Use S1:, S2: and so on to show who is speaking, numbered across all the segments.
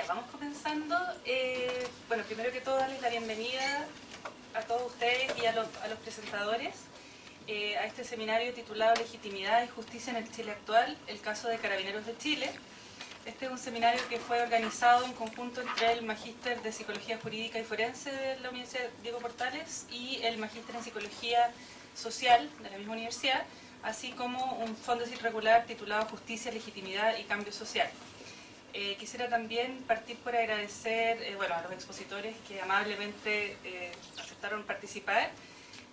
S1: vamos comenzando. Bueno, primero que todo, darles la bienvenida a todos ustedes y a los presentadores a este seminario titulado Legitimidad y Justicia en el Chile Actual, el caso de Carabineros de Chile. Este es un seminario que fue organizado en conjunto entre el Magíster de Psicología Jurídica y Forense de la Universidad Diego Portales y el Magíster en Psicología Social de la misma universidad, así como un fondo irregular titulado Justicia, Legitimidad y Cambio Social. Quisiera también partir por agradecer a los expositores que amablemente aceptaron participar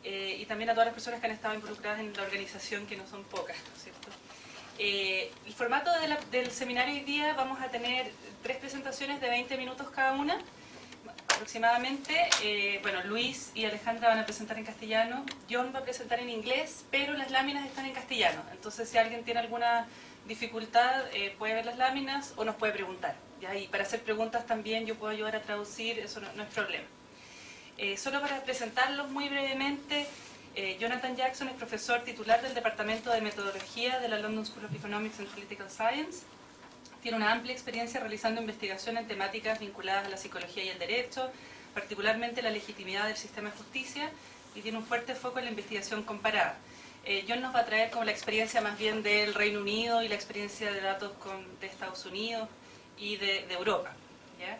S1: y también a todas las personas que han estado involucradas en la organización, que no son pocas, ¿no es cierto? El formato del seminario hoy día vamos a tener 3 presentaciones de 20 minutos cada una, aproximadamente. Luis y Alejandra van a presentar en castellano, John va a presentar en inglés, pero las láminas están en castellano, entonces si alguien tiene alguna dificultad puede ver las láminas o nos puede preguntar, ¿ya? Y para hacer preguntas también yo puedo ayudar a traducir, eso no es problema. Solo para presentarlos muy brevemente, Jonathan Jackson es profesor titular del Departamento de Metodología de la London School of Economics and Political Science. Tiene una amplia experiencia realizando investigación en temáticas vinculadas a la psicología y el derecho, particularmente la legitimidad del sistema de justicia, y tiene un fuerte foco en la investigación comparada. John nos va a traer como la experiencia más bien del Reino Unido y la experiencia de datos de Estados Unidos y de Europa, ¿ya?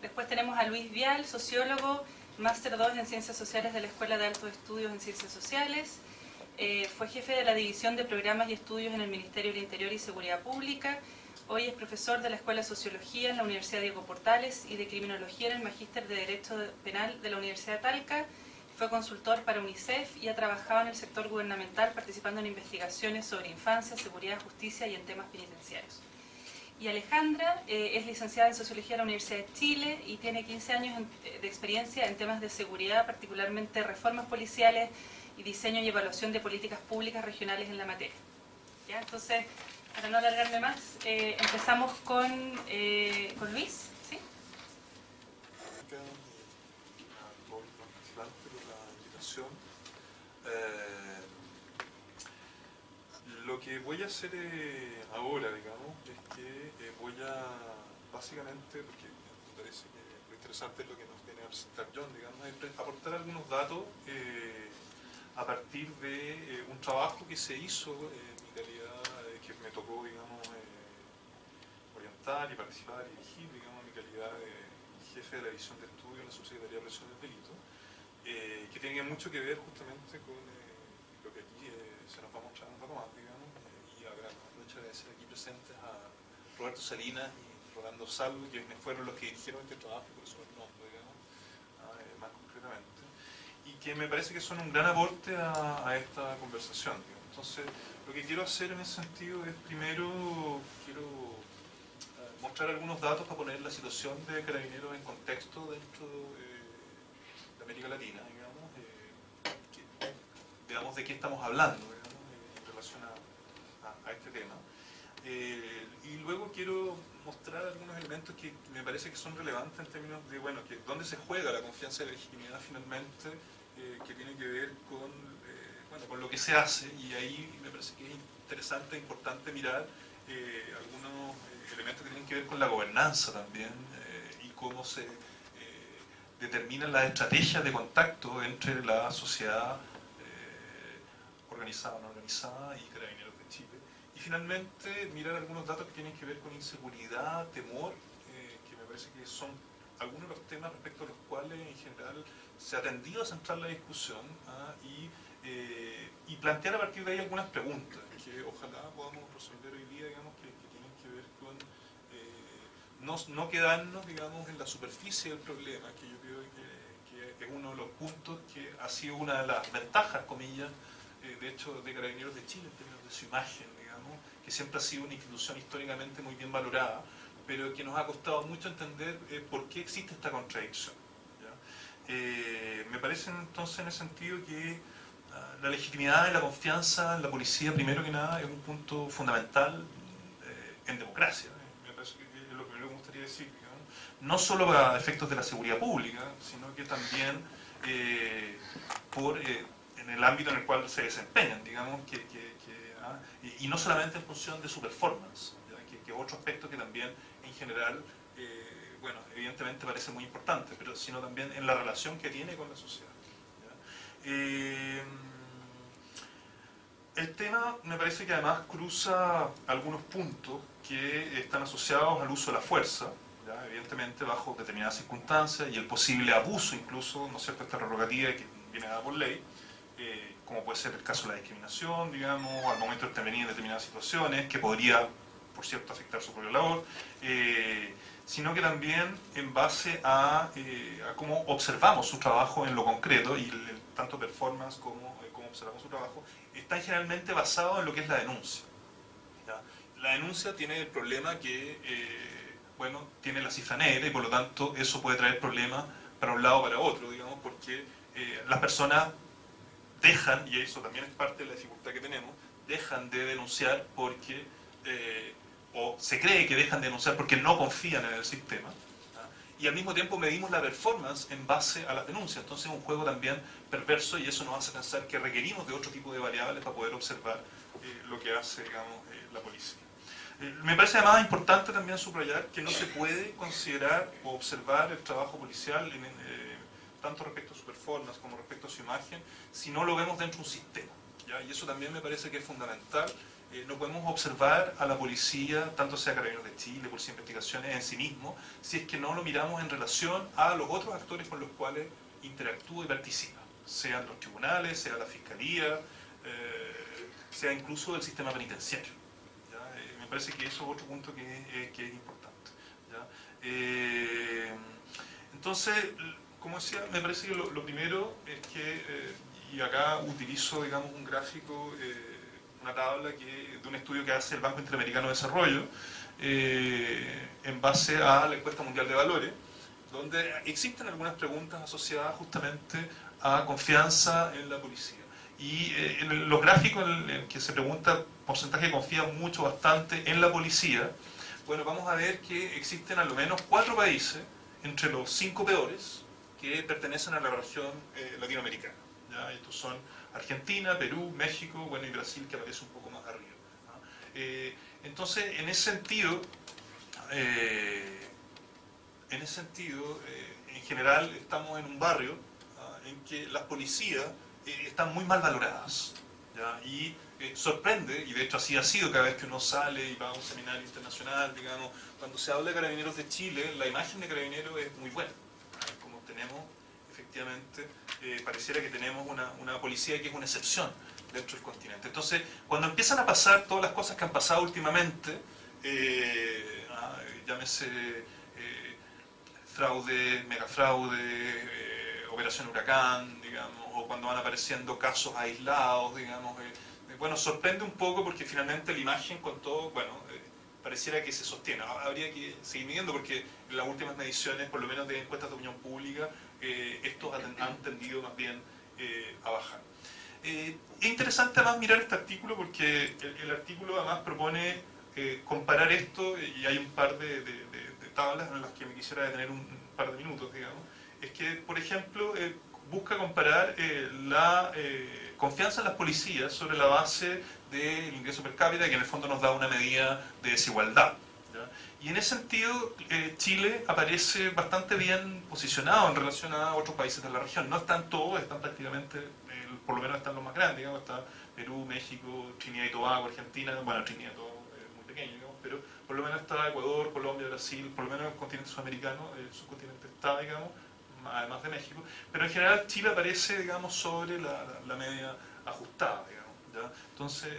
S1: Después tenemos a Luis Vial, sociólogo, Máster 2 en Ciencias Sociales de la Escuela de Altos Estudios en Ciencias Sociales. Fue jefe de la División de Programas y Estudios en el Ministerio del Interior y Seguridad Pública. Hoy es profesor de la Escuela de Sociología en la Universidad Diego Portales y de Criminología en el Magíster de Derecho Penal de la Universidad de Talca. Fue consultor para UNICEF y ha trabajado en el sector gubernamental participando en investigaciones sobre infancia, seguridad, justicia y en temas penitenciarios. Y Alejandra es licenciada en Sociología de la Universidad de Chile y tiene 15 años de experiencia en temas de seguridad, particularmente reformas policiales y diseño y evaluación de políticas públicas regionales en la materia. ¿Ya? Entonces, para no alargarme más, empezamos con Luis. ¿Sí?
S2: Lo que voy a hacer ahora, digamos, es que voy a, básicamente, porque me parece que lo interesante es lo que nos viene a presentar John, digamos, es aportar algunos datos a partir de un trabajo que se hizo en mi calidad, que me tocó, digamos, orientar y participar y dirigir, digamos, en mi calidad de jefe de la división de estudio en la Subsecretaría de Prevención del Delito, que tiene mucho que ver justamente con lo que aquí se nos va a mostrar un poco más, digamos, y aprovecho de agradecer aquí presentes a Roberto Salinas y Rolando Salvo, que fueron los que dirigieron este trabajo, por eso los nombro, digamos, más concretamente, y que me parece que son un gran aporte a esta conversación, digamos. Entonces, lo que quiero hacer en ese sentido es, primero, quiero mostrar algunos datos para poner la situación de Carabineros en contexto dentro de América Latina, digamos de qué estamos hablando, digamos, en relación a este tema. Y luego quiero mostrar algunos elementos que me parece que son relevantes en términos de, que dónde se juega la confianza y la legitimidad finalmente, que tiene que ver con lo que se hace, y ahí me parece que es interesante e importante mirar algunos elementos que tienen que ver con la gobernanza también, y cómo se determinan las estrategias de contacto entre la sociedad organizada o no organizada y Carabineros de Chile. Y finalmente mirar algunos datos que tienen que ver con inseguridad, temor, que me parece que son algunos de los temas respecto a los cuales en general se ha tendido a centrar la discusión, y plantear a partir de ahí algunas preguntas que ojalá podamos resolver hoy día, digamos, que tienen que ver con no quedarnos, digamos, en la superficie del problema, que yo creo que es uno de los puntos que ha sido una de las ventajas, comillas, de hecho, de Carabineros de Chile, en términos de su imagen, digamos, que siempre ha sido una institución históricamente muy bien valorada, pero que nos ha costado mucho entender por qué existe esta contradicción, ¿ya? Me parece entonces en ese sentido que la legitimidad y la confianza en la policía, primero que nada, es un punto fundamental en democracia. Me parece que es lo primero que me gustaría decir, digamos, no solo para efectos de la seguridad pública, sino que también en el ámbito en el cual se desempeñan, digamos, y no solamente en función de su performance, que es otro aspecto que también en general bueno, evidentemente parece muy importante, pero sino también en la relación que tiene con la sociedad. El tema me parece que además cruza algunos puntos que están asociados al uso de la fuerza, ¿ya? Evidentemente bajo determinadas circunstancias y el posible abuso incluso, ¿no es cierto?, esta prerrogativa que viene dada por ley, como puede ser el caso de la discriminación, digamos, al momento de intervenir en determinadas situaciones, que podría, por cierto, afectar su propia labor, sino que también en base a cómo observamos su trabajo en lo concreto, y tanto performance como cómo observamos su trabajo, está generalmente basado en lo que es la denuncia. ¿Ya? La denuncia tiene el problema que, bueno, tiene la cifra negra y por lo tanto eso puede traer problemas para un lado o para otro, digamos, porque las personas dejan, y eso también es parte de la dificultad que tenemos, dejan de denunciar porque, o se cree que dejan de denunciar porque no confían en el sistema, ¿ya? Y al mismo tiempo medimos la performance en base a las denuncias, entonces es un juego también perverso y eso nos hace pensar que requerimos de otro tipo de variables para poder observar lo que hace, digamos, la policía. Me parece además importante también subrayar que no se puede considerar o observar el trabajo policial tanto respecto a su performance como respecto a su imagen, si no lo vemos dentro de un sistema, ¿ya? Y eso también me parece que es fundamental. No podemos observar a la policía, tanto sea Carabineros de Chile, Policía de Investigaciones, en sí mismo, si es que no lo miramos en relación a los otros actores con los cuales interactúa y participa, sean los tribunales, sea la fiscalía, sea incluso el sistema penitenciario, ¿ya? Me parece que eso es otro punto que es importante, ¿ya? Entonces, como decía, me parece que lo primero es que, y acá utilizo, digamos, un gráfico, una tabla de un estudio que hace el Banco Interamericano de Desarrollo, en base a la Encuesta Mundial de Valores, donde existen algunas preguntas asociadas justamente a confianza en la policía. Y en los gráficos en que se pregunta porcentaje de confía mucho, bastante en la policía, bueno, vamos a ver que existen al menos 4 países entre los 5 peores que pertenecen a la región latinoamericana, ¿ya? Estos son Argentina, Perú, México, bueno, y Brasil, que aparece un poco más arriba, ¿no? Entonces, en ese sentido, en general estamos en un barrio en que las policías están muy mal valoradas, ¿ya? Y sorprende, y de hecho así ha sido cada vez que uno sale y va a un seminario internacional, digamos, cuando se habla de Carabineros de Chile, la imagen de Carabineros es muy buena. Como tenemos, efectivamente, pareciera que tenemos una policía que es una excepción dentro del continente. Entonces, cuando empiezan a pasar todas las cosas que han pasado últimamente, llámese fraude, megafraude, operación huracán, digamos, o cuando van apareciendo casos aislados, digamos, bueno, sorprende un poco porque finalmente la imagen con todo, bueno, pareciera que se sostiene. Habría que seguir midiendo porque en las últimas mediciones, por lo menos de encuestas de opinión pública, estos han tendido más bien a bajar. Es interesante además mirar este artículo porque el artículo además propone comparar esto, y hay un par de tablas en las que me quisiera detener un par de minutos, digamos. Es que, por ejemplo, busca comparar la confianza en las policías sobre la base del ingreso per cápita, que en el fondo nos da una medida de desigualdad, ¿ya? Y en ese sentido, Chile aparece bastante bien posicionado en relación a otros países de la región. No están todos, están prácticamente, por lo menos están los más grandes, digamos, está Perú, México, Trinidad y Tobago, Argentina, bueno, Trinidad y Tobago es muy pequeño, digamos, pero por lo menos está Ecuador, Colombia, Brasil, por lo menos el continente sudamericano, el subcontinente está, digamos, además de México, pero en general Chile aparece, digamos, sobre la media ajustada, digamos, ¿ya? Entonces,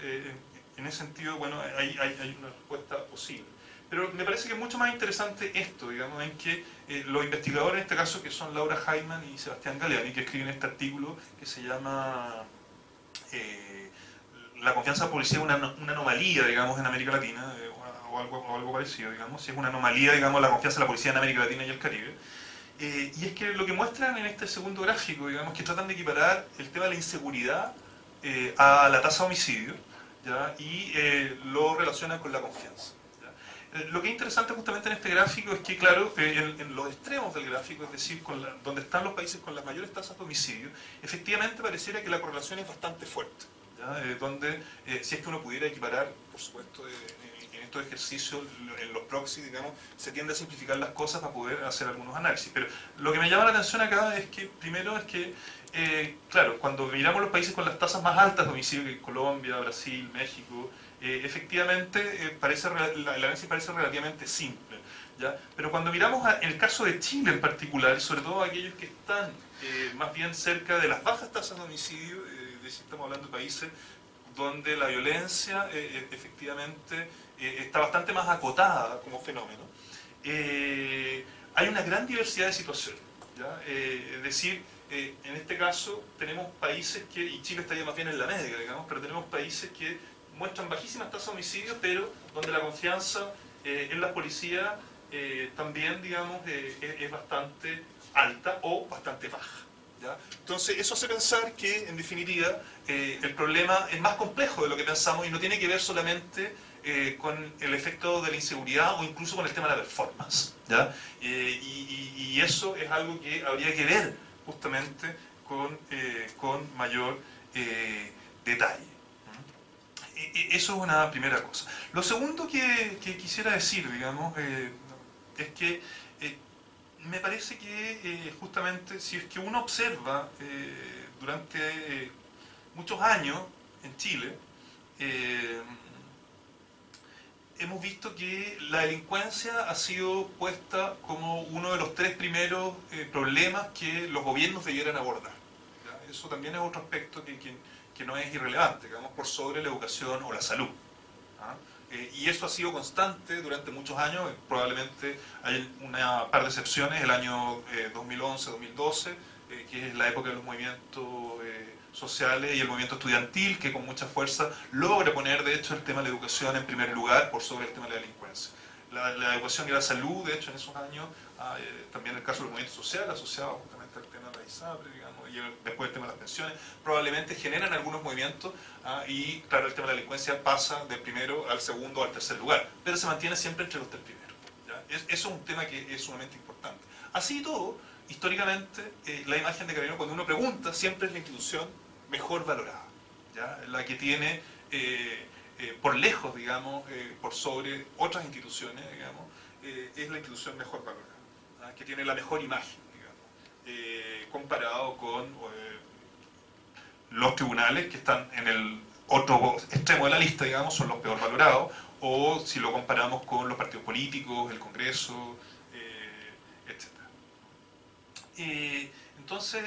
S2: en ese sentido, bueno, hay una respuesta posible. Pero me parece que es mucho más interesante esto, digamos, en que los investigadores, en este caso, que son Laura Hyman y Sebastián Galeani, que escriben este artículo que se llama La confianza en la policía es una anomalía, digamos, en América Latina, o algo parecido, digamos, si es una anomalía, digamos, la confianza en la policía en América Latina y el Caribe. Y es que lo que muestran en este segundo gráfico, digamos, que tratan de equiparar el tema de la inseguridad a la tasa de homicidio, ¿ya? Y lo relacionan con la confianza, ¿ya? Lo que es interesante justamente en este gráfico es que, claro, en los extremos del gráfico, es decir, donde están los países con las mayores tasas de homicidio, efectivamente pareciera que la correlación es bastante fuerte, ¿ya? Donde, si es que uno pudiera equiparar, por supuesto, en estos ejercicios, en los proxies, digamos, se tiende a simplificar las cosas para poder hacer algunos análisis. Pero lo que me llama la atención acá es que, primero, es que, claro, cuando miramos los países con las tasas más altas de homicidio, que Colombia, Brasil, México, efectivamente, el análisis parece relativamente simple, ¿ya? Pero cuando miramos el caso de Chile en particular, y sobre todo aquellos que están más bien cerca de las bajas tasas de homicidio, estamos hablando de países donde la violencia efectivamente está bastante más acotada como fenómeno, hay una gran diversidad de situaciones, ¿ya? Es decir, en este caso tenemos países que, y Chile estaría más bien en la media, digamos, pero tenemos países que muestran bajísimas tasas de homicidio, pero donde la confianza en la policía también, digamos, es bastante alta o bastante baja, ¿ya? Entonces, eso hace pensar que, en definitiva, el problema es más complejo de lo que pensamos y no tiene que ver solamente con el efecto de la inseguridad o incluso con el tema de la performance, ¿ya? Y eso es algo que habría que ver justamente con mayor detalle. Eso es una primera cosa. Lo segundo que quisiera decir, digamos, es que me parece que justamente si es que uno observa durante muchos años en Chile, hemos visto que la delincuencia ha sido puesta como uno de los tres primeros problemas que los gobiernos debieran abordar, ¿ya? Eso también es otro aspecto que no es irrelevante, digamos, por sobre la educación o la salud, ¿ah? Y eso ha sido constante durante muchos años, probablemente hay una par de excepciones, el año 2011-2012, que es la época de los movimientos sociales y el movimiento estudiantil, que con mucha fuerza logra poner, de hecho, el tema de la educación en primer lugar por sobre el tema de la delincuencia. La educación y la salud, de hecho, en esos años, también el caso del movimiento social, asociado justamente al tema de la ISAPRE, digamos, y después el tema de las pensiones, probablemente generan algunos movimientos, y claro, el tema de la delincuencia pasa del primero al segundo o al tercer lugar, pero se mantiene siempre entre los tres primeros, ¿ya? Eso es un tema que es sumamente importante. Así y todo, históricamente, la imagen de Carabineros, cuando uno pregunta, siempre es la institución mejor valorada, ¿ya? La que tiene por lejos, digamos, por sobre otras instituciones, digamos, es la institución mejor valorada, ¿ah? Que tiene la mejor imagen, digamos, comparado con los tribunales que están en el otro extremo de la lista, digamos, son los peor valorados, o si lo comparamos con los partidos políticos, el Congreso, etc. Entonces,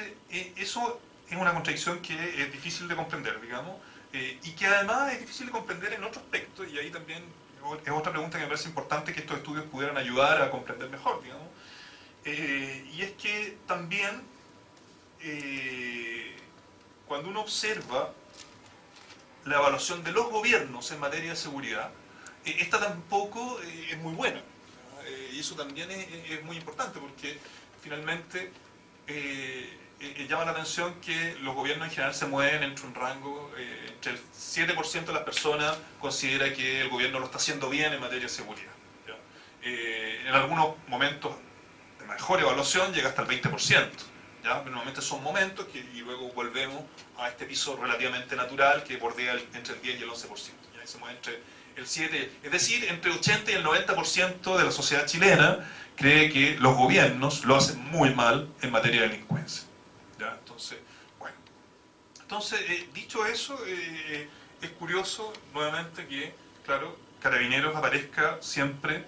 S2: eso es una contradicción que es difícil de comprender, digamos, y que además es difícil de comprender en otro aspecto, y ahí también es otra pregunta que me parece importante que estos estudios pudieran ayudar a comprender mejor, digamos, y es que también cuando uno observa la evaluación de los gobiernos en materia de seguridad, esta tampoco es muy buena, y eso también es muy importante porque finalmente llama la atención que los gobiernos en general se mueven entre un rango, entre el 7% de las personas considera que el gobierno lo está haciendo bien en materia de seguridad, ¿ya? En algunos momentos de mejor evaluación llega hasta el 20%, ¿ya? Pero normalmente son momentos y luego volvemos a este piso relativamente natural que bordea entre el 10 y el 11%, ¿ya? Y se mueve entre el 7, es decir, entre el 80 y el 90% de la sociedad chilena cree que los gobiernos lo hacen muy mal en materia de delincuencia, ¿ya? Entonces, bueno. Entonces, dicho eso, es curioso nuevamente que, claro, Carabineros aparezca siempre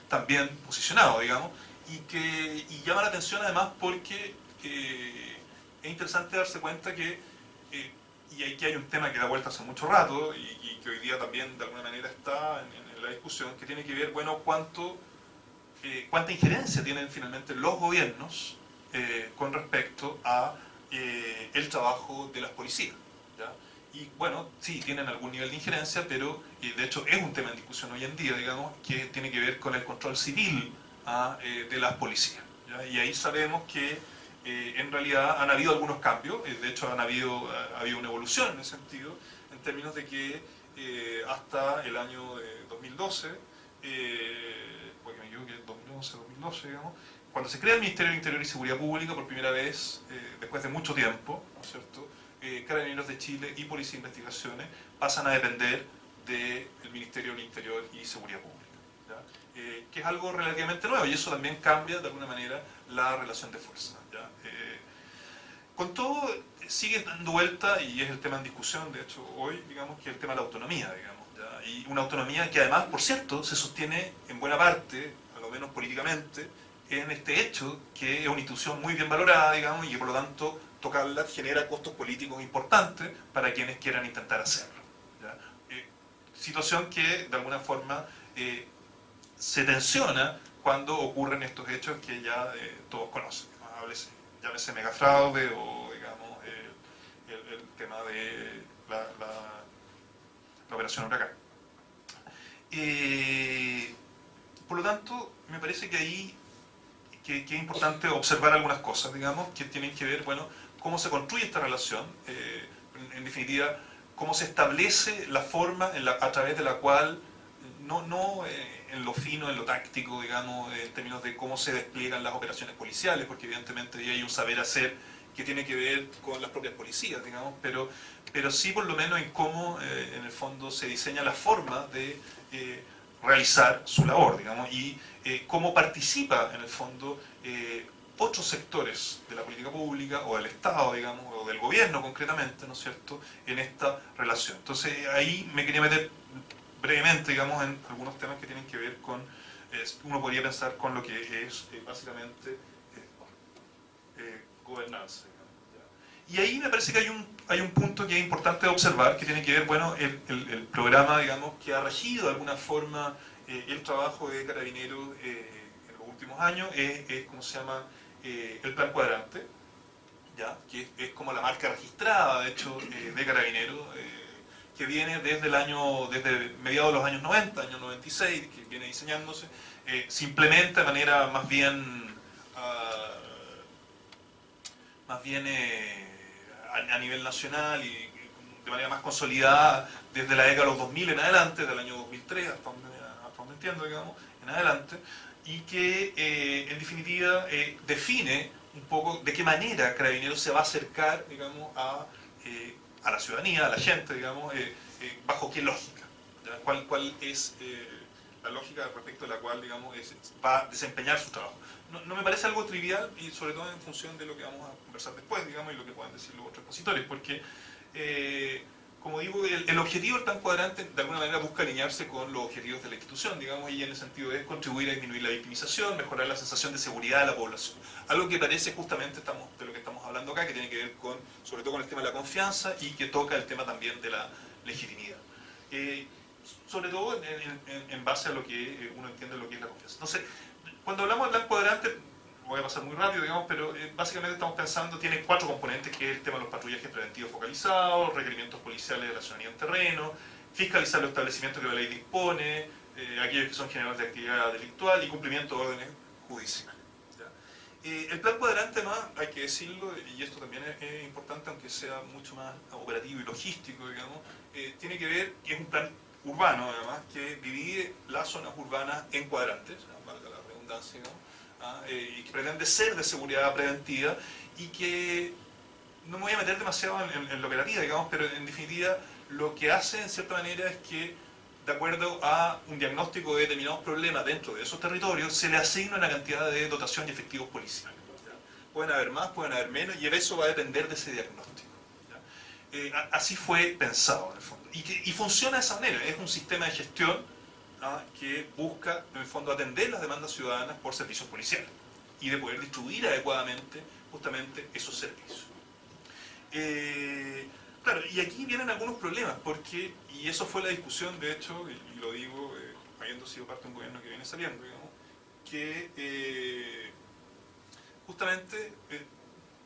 S2: también posicionado, digamos, y llama la atención además porque es interesante darse cuenta que, y aquí hay un tema que da vuelta hace mucho rato y que hoy día también de alguna manera está en la discusión, que tiene que ver, bueno, cuánta injerencia tienen finalmente los gobiernos con respecto a el trabajo de las policías, ¿ya? Y bueno, sí, tienen algún nivel de injerencia, pero de hecho es un tema en discusión hoy en día, digamos, que tiene que ver con el control civil de las policías, ¿ya? Y ahí sabemos que en realidad han habido algunos cambios, de hecho ha habido una evolución en ese sentido, en términos de que hasta el año 2012, porque me equivoco, 2011-2012, digamos, cuando se crea el Ministerio del Interior y Seguridad Pública por primera vez, después de mucho tiempo, ¿no es cierto?, Carabineros de Chile y Policía de Investigaciones pasan a depender del Ministerio del Interior y Seguridad Pública, ¿ya? Que es algo relativamente nuevo, y eso también cambia de alguna manera la relación de fuerza, ¿ya? Con todo, sigue dando vuelta, y es el tema en discusión, de hecho, hoy, digamos, que es el tema de la autonomía, digamos, ¿ya? Y una autonomía que además, por cierto, se sostiene en buena parte, a lo menos políticamente, en este hecho, que es una institución muy bien valorada, digamos, y que por lo tanto tocarla genera costos políticos importantes para quienes quieran intentar hacerlo, ¿ya? Situación que, de alguna forma, se tensiona cuando ocurren estos hechos que ya todos conocen, ¿no? Llámese megafraude o, digamos, el tema de la operación Huracán. Por lo tanto, me parece que ahí que es importante observar algunas cosas, digamos, que tienen que ver, bueno, cómo se construye esta relación, en definitiva, cómo se establece la forma a través de la cual, no en lo fino, en lo táctico, digamos, en términos de cómo se despliegan las operaciones policiales, porque evidentemente ahí hay un saber hacer que tiene que ver con las propias policías, digamos, pero sí por lo menos en cómo, en el fondo, se diseña la forma de realizar su labor, digamos, y cómo participa, en el fondo, otros sectores de la política pública, o del Estado, digamos, o del gobierno concretamente, ¿no es cierto?, en esta relación. Entonces, ahí me quería meter brevemente, digamos, en algunos temas que tienen que ver con, uno podría pensar con lo que es básicamente gobernanza. Y ahí me parece que hay un punto que es importante observar, que tiene que ver, bueno, el programa, digamos, que ha regido de alguna forma el trabajo de Carabineros en los últimos años, ¿cómo se llama?, el Plan Cuadrante, ¿ya? Que es como la marca registrada, de hecho, de Carabineros, que viene desde mediados de los años 90, año 96, que viene diseñándose, se implementa de manera más bien a nivel nacional y de manera más consolidada desde la década de los 2000 en adelante, del año 2003 hasta donde entiendo, digamos, en adelante, y que en definitiva define un poco de qué manera Carabineros se va a acercar, digamos, a la ciudadanía, a la gente, digamos, bajo qué lógica, ¿ya? ¿Cuál es la lógica respecto a la cual, digamos, va a desempeñar su trabajo? No me parece algo trivial, y sobre todo en función de lo que vamos a conversar después, digamos, y lo que puedan decir los otros expositores, porque, como digo, el objetivo del Plan Cuadrante de alguna manera busca alinearse con los objetivos de la institución, digamos, y en el sentido de contribuir a disminuir la victimización, mejorar la sensación de seguridad de la población. Algo que parece justamente de lo que estamos hablando acá, que tiene que ver con, sobre todo con el tema de la confianza, y que toca el tema también de la legitimidad. Sobre todo en base a lo que uno entiende lo que es la confianza. Entonces, cuando hablamos del Plan Cuadrante, voy a pasar muy rápido, digamos, pero básicamente estamos pensando, tiene 4 componentes, que es el tema de los patrullajes preventivos focalizados, requerimientos policiales de la ciudadanía en terreno, fiscalizar los establecimientos que la ley dispone, aquellos que son generadores de actividad delictual, y cumplimiento de órdenes judiciales. El Plan Cuadrante, además, hay que decirlo, y esto también es importante, aunque sea mucho más operativo y logístico, digamos, tiene que ver, que es un plan urbano, además, que divide las zonas urbanas en cuadrantes, valga la redundancia, ¿no? Y que pretende ser de seguridad preventiva, y que no me voy a meter demasiado en lo operativo, digamos, pero en definitiva lo que hace en cierta manera es que, de acuerdo a un diagnóstico de determinados problemas dentro de esos territorios, se le asigna una cantidad de dotación y efectivos policiales, ¿ya? Pueden haber más, pueden haber menos, y eso va a depender de ese diagnóstico, ¿ya? Así fue pensado en el fondo, y funciona de esa manera. Es un sistema de gestión, ¿no?, que busca en el fondo atender las demandas ciudadanas por servicios policiales y de poder distribuir adecuadamente justamente esos servicios. Claro, y aquí vienen algunos problemas, porque, y eso fue la discusión, de hecho, y lo digo habiendo sido parte de un gobierno que viene saliendo, digamos, que justamente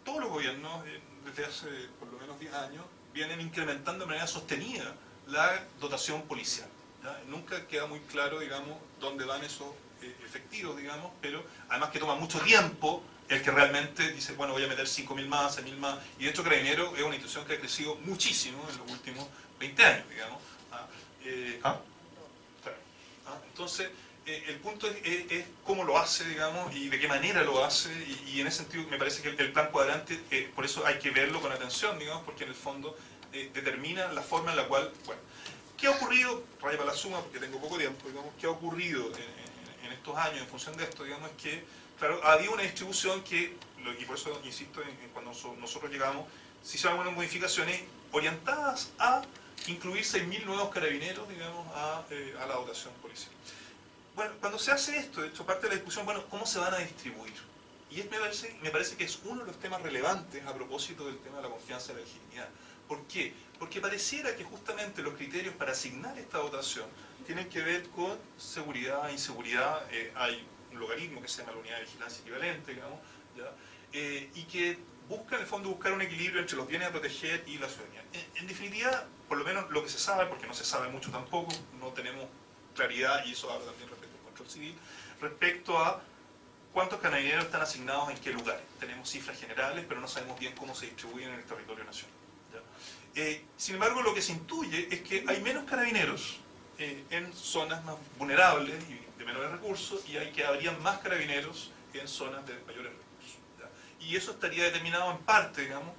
S2: todos los gobiernos, desde hace por lo menos 10 años, vienen incrementando de manera sostenida la dotación policial, ¿ya? Nunca queda muy claro, digamos, dónde van esos efectivos, digamos, pero además que toma mucho tiempo el que realmente dice, bueno, voy a meter 5.000 más, 6.000 más, y de hecho Carabineros es una institución que ha crecido muchísimo en los últimos 20 años, digamos. Claro. Entonces, el punto es cómo lo hace, digamos, y de qué manera lo hace, y en ese sentido me parece que el plan cuadrante, por eso hay que verlo con atención, digamos, porque en el fondo determina la forma en la cual, bueno, ¿qué ha ocurrido? Raya para la suma, porque tengo poco tiempo, digamos, ¿qué ha ocurrido en estos años en función de esto? Digamos, es que, claro, había una distribución que, y por eso insisto en cuando nosotros llegamos, se hicieron algunas modificaciones orientadas a incluir 6.000 nuevos carabineros, digamos, a la dotación policial. Bueno, cuando se hace esto, de hecho, parte de la discusión, bueno, ¿cómo se van a distribuir? Y me parece que es uno de los temas relevantes a propósito del tema de la confianza y la legitimidad. ¿Por qué? Porque pareciera que justamente los criterios para asignar esta dotación tienen que ver con seguridad e inseguridad. Hay un logaritmo que se llama la unidad de vigilancia equivalente, digamos, ¿ya? Y que busca en el fondo buscar un equilibrio entre los bienes a proteger y la ciudadanía. En definitiva, por lo menos lo que se sabe, porque no se sabe mucho tampoco, no tenemos claridad, y eso habla también respecto al control civil, respecto a cuántos carabineros están asignados en qué lugares. Tenemos cifras generales, pero no sabemos bien cómo se distribuyen en el territorio nacional. Sin embargo, lo que se intuye es que hay menos carabineros en zonas más vulnerables y de menores recursos, y habrían más carabineros en zonas de mayores recursos. ¿Ya? Y eso estaría determinado en parte, digamos,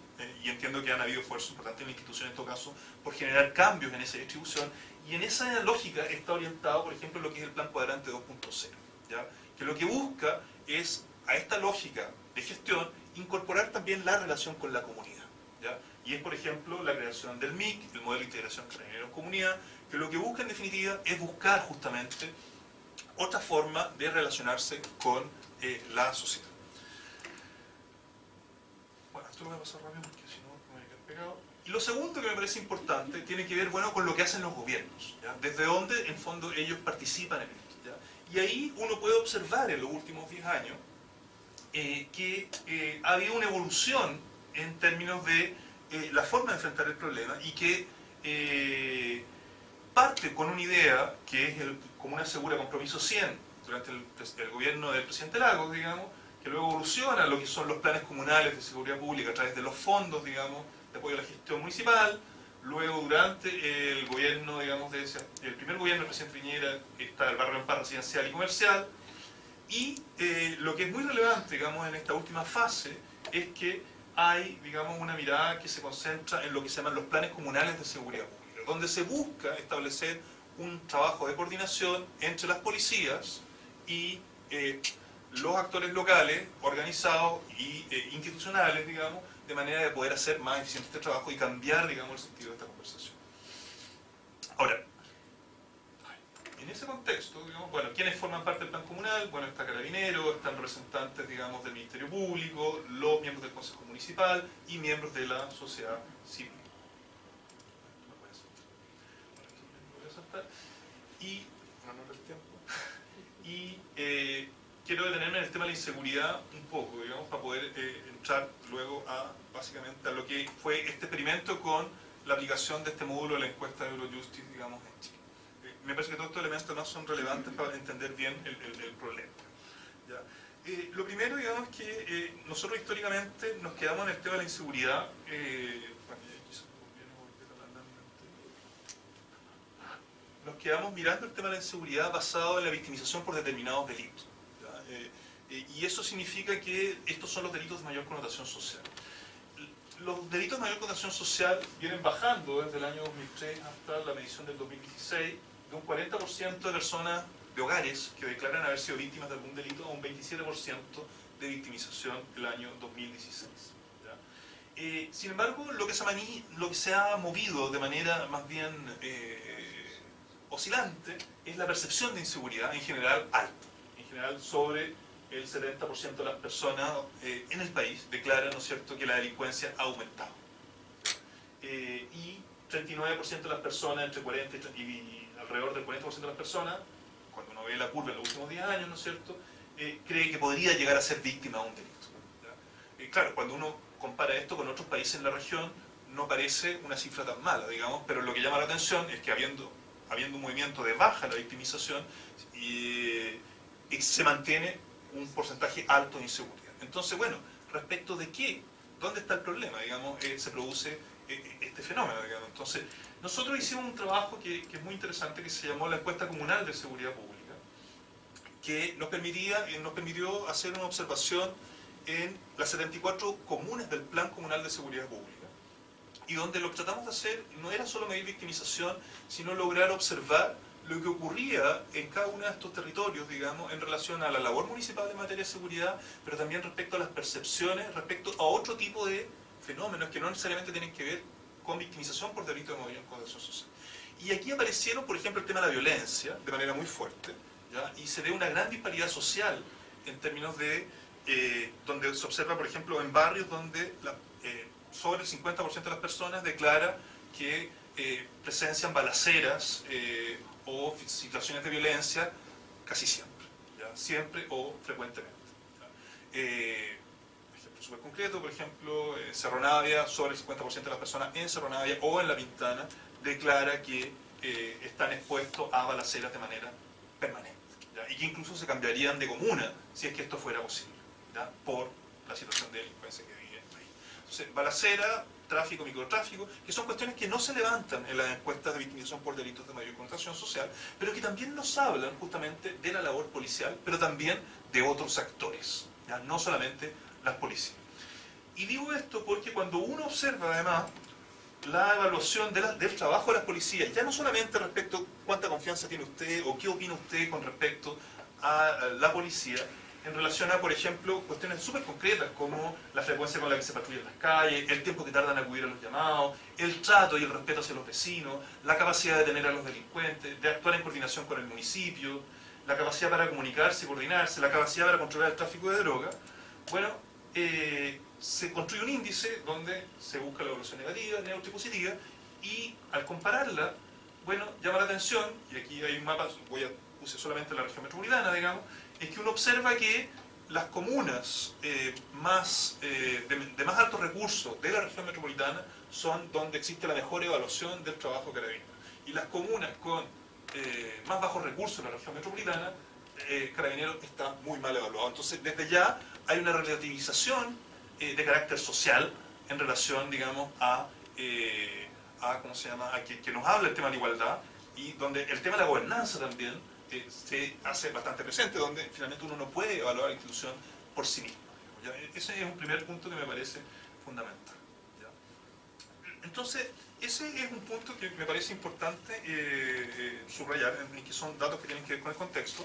S2: y entiendo que han habido esfuerzos importantes en la institución en todo caso, por generar cambios en esa distribución, y en esa lógica está orientado, por ejemplo, lo que es el Plan Cuadrante 2.0, ¿ya? Que lo que busca es, a esta lógica de gestión, incorporar también la relación con la comunidad, ¿ya? Y es, por ejemplo, la creación del MIC, el modelo de integración carabineros-comunidad, que lo que busca en definitiva es buscar justamente otra forma de relacionarse con la sociedad. Bueno, esto lo voy a pasar rápido porque si no me voy a quedar pegado. Y lo segundo que me parece importante tiene que ver, bueno, con lo que hacen los gobiernos, ¿ya? Desde donde, en fondo, ellos participan en esto, ¿ya? Y ahí uno puede observar en los últimos 10 años que ha habido una evolución en términos de la forma de enfrentar el problema, y que parte con una idea que es el Comuna Segura Compromiso 100 durante el gobierno del presidente Lagos, digamos, que luego evoluciona a lo que son los planes comunales de seguridad pública a través de los fondos, digamos, de apoyo a la gestión municipal. Luego, durante el gobierno, digamos, el primer gobierno del presidente Piñera, está el barrio en paz residencial y comercial. Y lo que es muy relevante, digamos, en esta última fase, es que hay, digamos, una mirada que se concentra en lo que se llaman los planes comunales de seguridad pública, donde se busca establecer un trabajo de coordinación entre las policías y los actores locales, organizados y institucionales, digamos, de manera de poder hacer más eficiente este trabajo y cambiar, digamos, el sentido de esta conversación. Ahora, en ese contexto, digamos, bueno, ¿quiénes forman parte del plan comunal? Bueno, está Carabineros, están representantes, digamos, del Ministerio Público, los miembros del Consejo Municipal y miembros de la sociedad civil. Y, no el tiempo. Y quiero detenerme en el tema de la inseguridad un poco, digamos, para poder entrar luego a, básicamente, a lo que fue este experimento con la aplicación de este módulo de la encuesta de Eurojustice, digamos, en Chile. Me parece que todos estos elementos no son relevantes para entender bien el problema. ¿Ya? Lo primero, digamos, es que nosotros históricamente nos quedamos en el tema de la inseguridad. Nos quedamos mirando el tema de la inseguridad basado en la victimización por determinados delitos. Y eso significa que estos son los delitos de mayor connotación social. Los delitos de mayor connotación social vienen bajando desde el año 2003 hasta la medición del 2016, de un 40% de personas de hogares que declaran haber sido víctimas de algún delito a un 27% de victimización el año 2016. ¿Ya? Sin embargo, lo que se ha movido de manera más bien oscilante es la percepción de inseguridad en general alta. En general, sobre el 70% de las personas en el país declaran, ¿no es cierto?, que la delincuencia ha aumentado. Y 39% de las personas, entre 40 y alrededor del 40% de las personas, cuando uno ve la curva en los últimos 10 años, ¿no es cierto?, cree que podría llegar a ser víctima de un delito. Claro, cuando uno compara esto con otros países en la región, no parece una cifra tan mala, digamos, pero lo que llama la atención es que habiendo un movimiento de baja en la victimización, se mantiene un porcentaje alto de inseguridad. Entonces, bueno, respecto de qué, ¿dónde está el problema? Digamos, se produce este fenómeno, digamos. Entonces, nosotros hicimos un trabajo que es muy interesante, que se llamó la encuesta comunal de seguridad pública, que nos permitió hacer una observación en las 74 comunas del Plan Comunal de Seguridad Pública, y donde lo que tratamos de hacer no era solo medir victimización, sino lograr observar lo que ocurría en cada uno de estos territorios, digamos, en relación a la labor municipal en materia de seguridad, pero también respecto a las percepciones, respecto a otro tipo de fenómenos que no necesariamente tienen que ver con victimización por delito de movimiento en condición social. Y aquí aparecieron, por ejemplo, el tema de la violencia, de manera muy fuerte, ¿ya? Y se ve una gran disparidad social en términos de, donde se observa, por ejemplo, en barrios donde sobre el 50% de las personas declara que presencian balaceras o situaciones de violencia casi siempre, ¿ya? Siempre o frecuentemente. Ejemplo súper concreto, por ejemplo, Cerro Navia, sobre el 50% de las personas en Cerro Navia o en La Pintana declara que están expuestos a balaceras de manera permanente, ¿ya? Y que incluso se cambiarían de comuna si es que esto fuera posible, ¿ya? Por la situación de delincuencia que vive ahí. Entonces, balacera, tráfico, microtráfico, que son cuestiones que no se levantan en las encuestas de victimización por delitos de mayor connotación social, pero que también nos hablan justamente de la labor policial, pero también de otros actores, ¿ya? No solamente las policías. Y digo esto porque cuando uno observa además la evaluación del trabajo de las policías, ya no solamente respecto a cuánta confianza tiene usted o qué opina usted con respecto a la policía, en relación a, por ejemplo, cuestiones súper concretas como la frecuencia con la que se patrulla en las calles, el tiempo que tardan en acudir a los llamados, el trato y el respeto hacia los vecinos, la capacidad de detener a los delincuentes, de actuar en coordinación con el municipio, la capacidad para comunicarse y coordinarse, la capacidad para controlar el tráfico de droga. Bueno, se construye un índice donde se busca la evaluación negativa, neutra y positiva, y al compararla, bueno, llama la atención, y aquí hay un mapa, puse solamente la región metropolitana, digamos, es que uno observa que las comunas de más altos recursos de la región metropolitana son donde existe la mejor evaluación del trabajo carabinero. Y las comunas con más bajos recursos de la región metropolitana, Carabineros está muy mal evaluado. Entonces, desde ya hay una relativización de carácter social en relación, digamos, ¿cómo se llama?, a que nos habla el tema de la igualdad, y donde el tema de la gobernanza también se hace bastante presente, donde finalmente uno no puede evaluar la institución por sí mismo, ¿ya? Ese es un primer punto que me parece fundamental, ¿ya? Entonces, ese es un punto que me parece importante subrayar, en que son datos que tienen que ver con el contexto.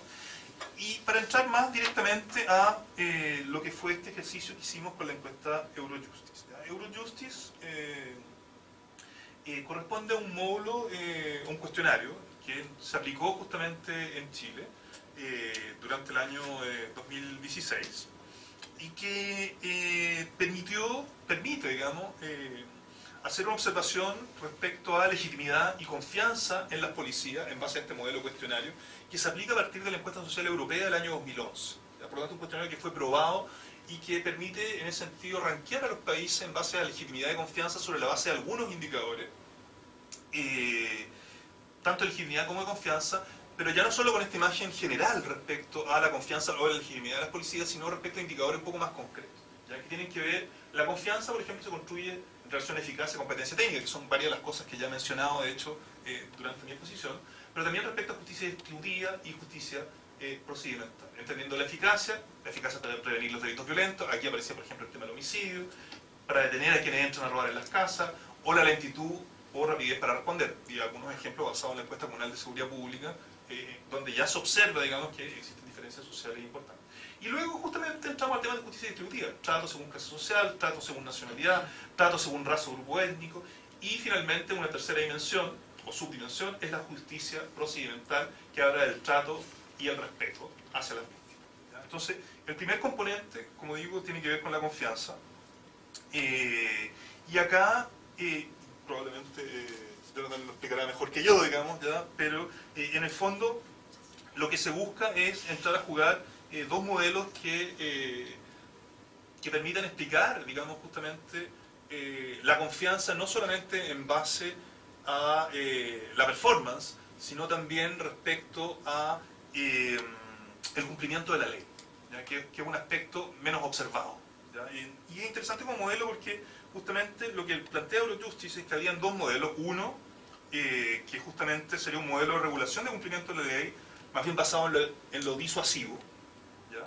S2: Y para entrar más directamente a lo que fue este ejercicio que hicimos con la encuesta Eurojustice, ¿ya? Eurojustice corresponde a un módulo, un cuestionario que se aplicó justamente en Chile durante el año 2016 y que permite, digamos, hacer una observación respecto a legitimidad y confianza en las policías en base a este modelo cuestionario que se aplica a partir de la encuesta social europea del año 2011. Por lo tanto, un cuestionario que fue probado y que permite, en ese sentido, rankear a los países en base a legitimidad y confianza sobre la base de algunos indicadores, tanto de legitimidad como de confianza, pero ya no solo con esta imagen general respecto a la confianza o la legitimidad de las policías, sino respecto a indicadores un poco más concretos, ya que tienen que ver, la confianza, por ejemplo, se construye en relación a eficacia y competencia técnica, que son varias de las cosas que ya he mencionado, de hecho, durante mi exposición, pero también respecto a justicia distributiva y justicia procedimental, entendiendo la eficacia para prevenir los delitos violentos. Aquí aparece, por ejemplo, el tema del homicidio, para detener a quienes entran a robar en las casas, o la lentitud o rapidez para responder, y algunos ejemplos basados en la encuesta comunal de seguridad pública, donde ya se observa, digamos, que existen diferencias sociales importantes. Y luego justamente entramos al tema de justicia distributiva, trato según clase social, trato según nacionalidad, trato según raza o grupo étnico, y finalmente una tercera dimensión, o subdimensión, es la justicia procedimental, que habla del trato y el respeto hacia las víctimas, ¿ya? Entonces, el primer componente, como digo, tiene que ver con la confianza, y acá, probablemente Jonathan lo explicará mejor que yo, digamos, ¿ya? Pero en el fondo lo que se busca es entrar a jugar dos modelos que permitan explicar, digamos, justamente la confianza no solamente en base a la performance, sino también respecto a el cumplimiento de la ley, ¿ya? Que es un aspecto menos observado, ¿ya? Y es interesante como modelo porque justamente lo que plantea Eurojustice es que habían dos modelos. Uno, que justamente sería un modelo de regulación de cumplimiento de la ley, más bien basado en lo disuasivo, ¿ya?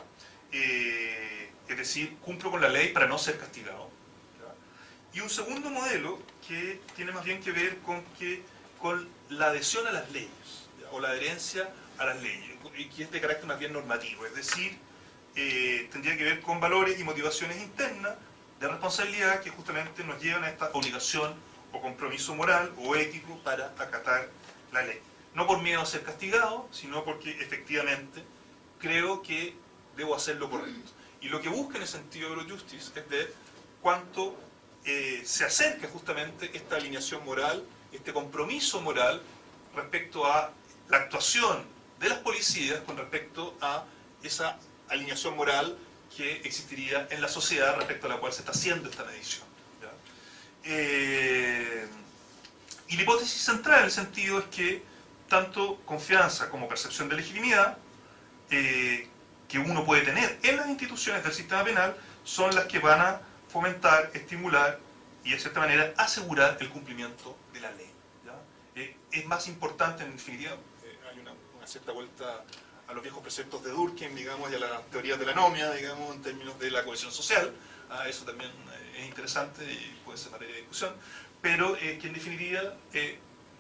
S2: Es decir, cumplo con la ley para no ser castigado, ¿ya? Y un segundo modelo que tiene más bien que ver con la adhesión a las leyes, ¿ya? O la adherencia a las leyes, y que es de carácter más bien normativo, es decir, tendría que ver con valores y motivaciones internas de responsabilidad que justamente nos llevan a esta obligación o compromiso moral o ético para acatar la ley. No por miedo a ser castigado, sino porque efectivamente creo que debo hacer lo correcto. Y lo que busca en el sentido de Eurojustice es ver cuánto se acerca justamente esta alineación moral, este compromiso moral respecto a la actuación de las policías con respecto a esa alineación moral que existiría en la sociedad respecto a la cual se está haciendo esta medición, ¿ya? Y la hipótesis central en el sentido es que tanto confianza como percepción de legitimidad que uno puede tener en las instituciones del sistema penal son las que van a fomentar, estimular y de cierta manera asegurar el cumplimiento de la ley, ¿ya? Es más importante, en definitiva, hay una cierta vuelta a los viejos preceptos de Durkheim, digamos, y a las teorías de la anomia, digamos, en términos de la cohesión social. Eso también es interesante y puede ser materia de discusión, pero que en definitiva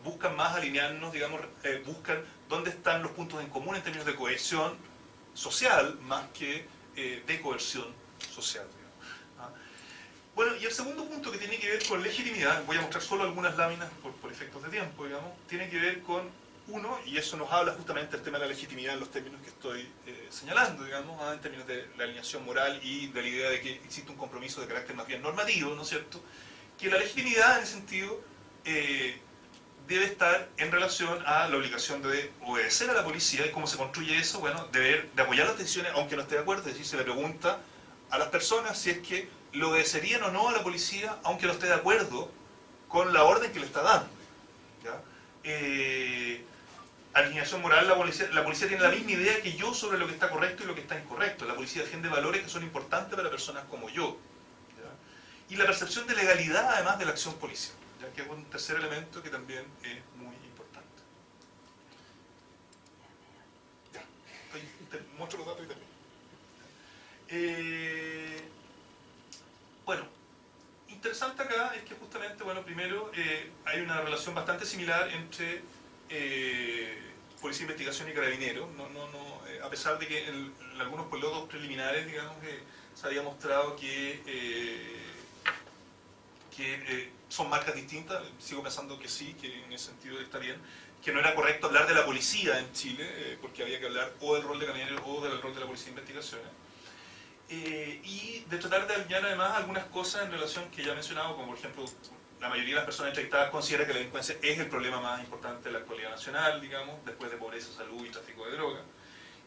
S2: buscan más alinearnos, digamos, buscan dónde están los puntos en común en términos de cohesión social, más que de coerción social, digamos. Bueno, y el segundo punto que tiene que ver con legitimidad, voy a mostrar solo algunas láminas por efectos de tiempo, digamos, tiene que ver con uno, y eso nos habla justamente del tema de la legitimidad en los términos que estoy señalando, digamos, en términos de la alineación moral y de la idea de que existe un compromiso de carácter más bien normativo, ¿no es cierto? Que la legitimidad, en ese sentido, debe estar en relación a la obligación de obedecer a la policía. Y cómo se construye eso, bueno, de apoyar las decisiones, aunque no esté de acuerdo, es decir, se le pregunta a las personas si es que le obedecerían o no a la policía, aunque no esté de acuerdo con la orden que le está dando, ¿ya? Alineación moral, la policía tiene la misma idea que yo sobre lo que está correcto y lo que está incorrecto. La policía defiende valores que son importantes para personas como yo, ¿ya? Y la percepción de legalidad, además de la acción policial, ¿ya? Que es un tercer elemento que también es muy importante. Ya, muestro los datos y también. Bueno, interesante acá es que justamente, bueno, primero hay una relación bastante similar entre Policía de Investigación y Carabineros, a pesar de que en algunos periodos preliminares, digamos, se había mostrado que son marcas distintas. Sigo pensando que sí, que en ese sentido está bien, que no era correcto hablar de la policía en Chile, porque había que hablar o del rol de Carabineros o del rol de la Policía de Investigaciones. Y de tratar de alinear además algunas cosas en relación que ya he mencionado, como por ejemplo, la mayoría de las personas entrevistadas considera que la delincuencia es el problema más importante de la actualidad nacional, digamos, después de pobreza, salud y tráfico de droga.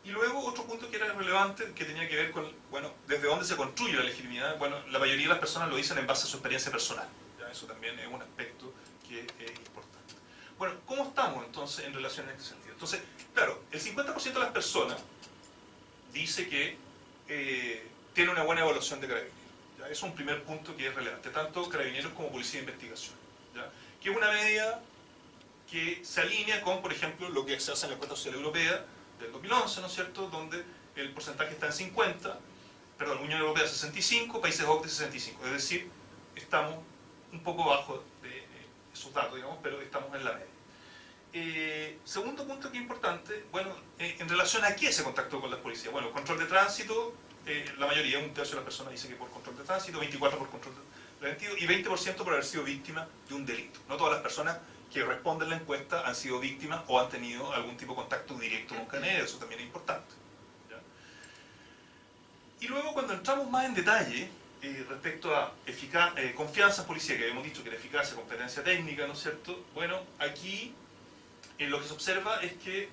S2: Y luego otro punto que era relevante, que tenía que ver con, bueno, desde dónde se construye la legitimidad. Bueno, la mayoría de las personas lo dicen en base a su experiencia personal, ¿ya? Eso también es un aspecto que es importante. Bueno, ¿cómo estamos entonces en relación a este sentido? Entonces, claro, el 50% de las personas dice que tiene una buena evaluación de Carabineros, ¿ya? Eso es un primer punto que es relevante, tanto Carabineros como Policía de Investigación, ¿ya? Que es una media que se alinea con, por ejemplo, lo que se hace en la encuesta social europea del 2011, ¿no es cierto?, donde el porcentaje está en 50, perdón, Unión Europea 65, países OCDE 65, es decir, estamos un poco bajo de esos datos, digamos, pero estamos en la media. Segundo punto que es importante, bueno, en relación a qué se contactó con las policías. Bueno, control de tránsito, la mayoría, un tercio de las personas dice que por control de tránsito, 24% por control preventivo y 20% por haber sido víctima de un delito. No todas las personas que responden la encuesta han sido víctimas o han tenido algún tipo de contacto directo con Carabineros, eso también es importante, ¿ya? Y luego cuando entramos más en detalle respecto a confianza en policía, que habíamos dicho que era eficacia, competencia técnica, ¿no es cierto? Bueno, aquí lo que se observa es que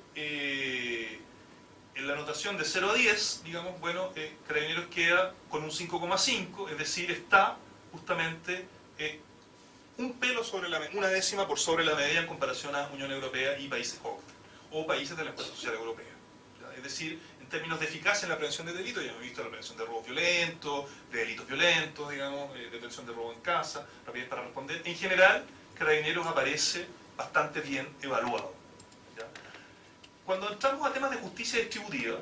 S2: en la anotación de 0 a 10, digamos, bueno, Carabineros queda con un 5,5, es decir, está justamente un pelo sobre una décima por sobre la media en comparación a Unión Europea y países OCDE, o países de la encuesta social europea, ¿ya? Es decir, en términos de eficacia en la prevención de delitos, ya hemos visto la prevención de robos violentos, de delitos violentos, digamos, de prevención de robo en casa, rapidez para responder. En general, Carabineros aparece bastante bien evaluado, ¿ya? cuando entramos a temas de justicia distributiva,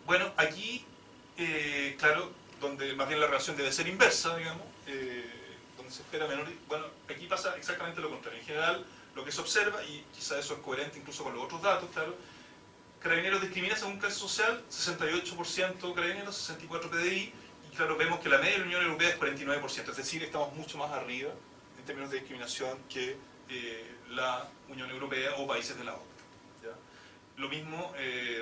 S2: bueno, aquí, claro, donde más bien la relación debe ser inversa, digamos, donde se espera menor... Bueno, aquí pasa exactamente lo contrario. En general, lo que se observa, y quizá eso es coherente incluso con los otros datos, claro, Carabineros discrimina según clase social, 68% Carabineros, 64% PDI, y claro, vemos que la media de la Unión Europea es 49%, es decir, estamos mucho más arriba en términos de discriminación que la Unión Europea o países de la OTAN. Lo mismo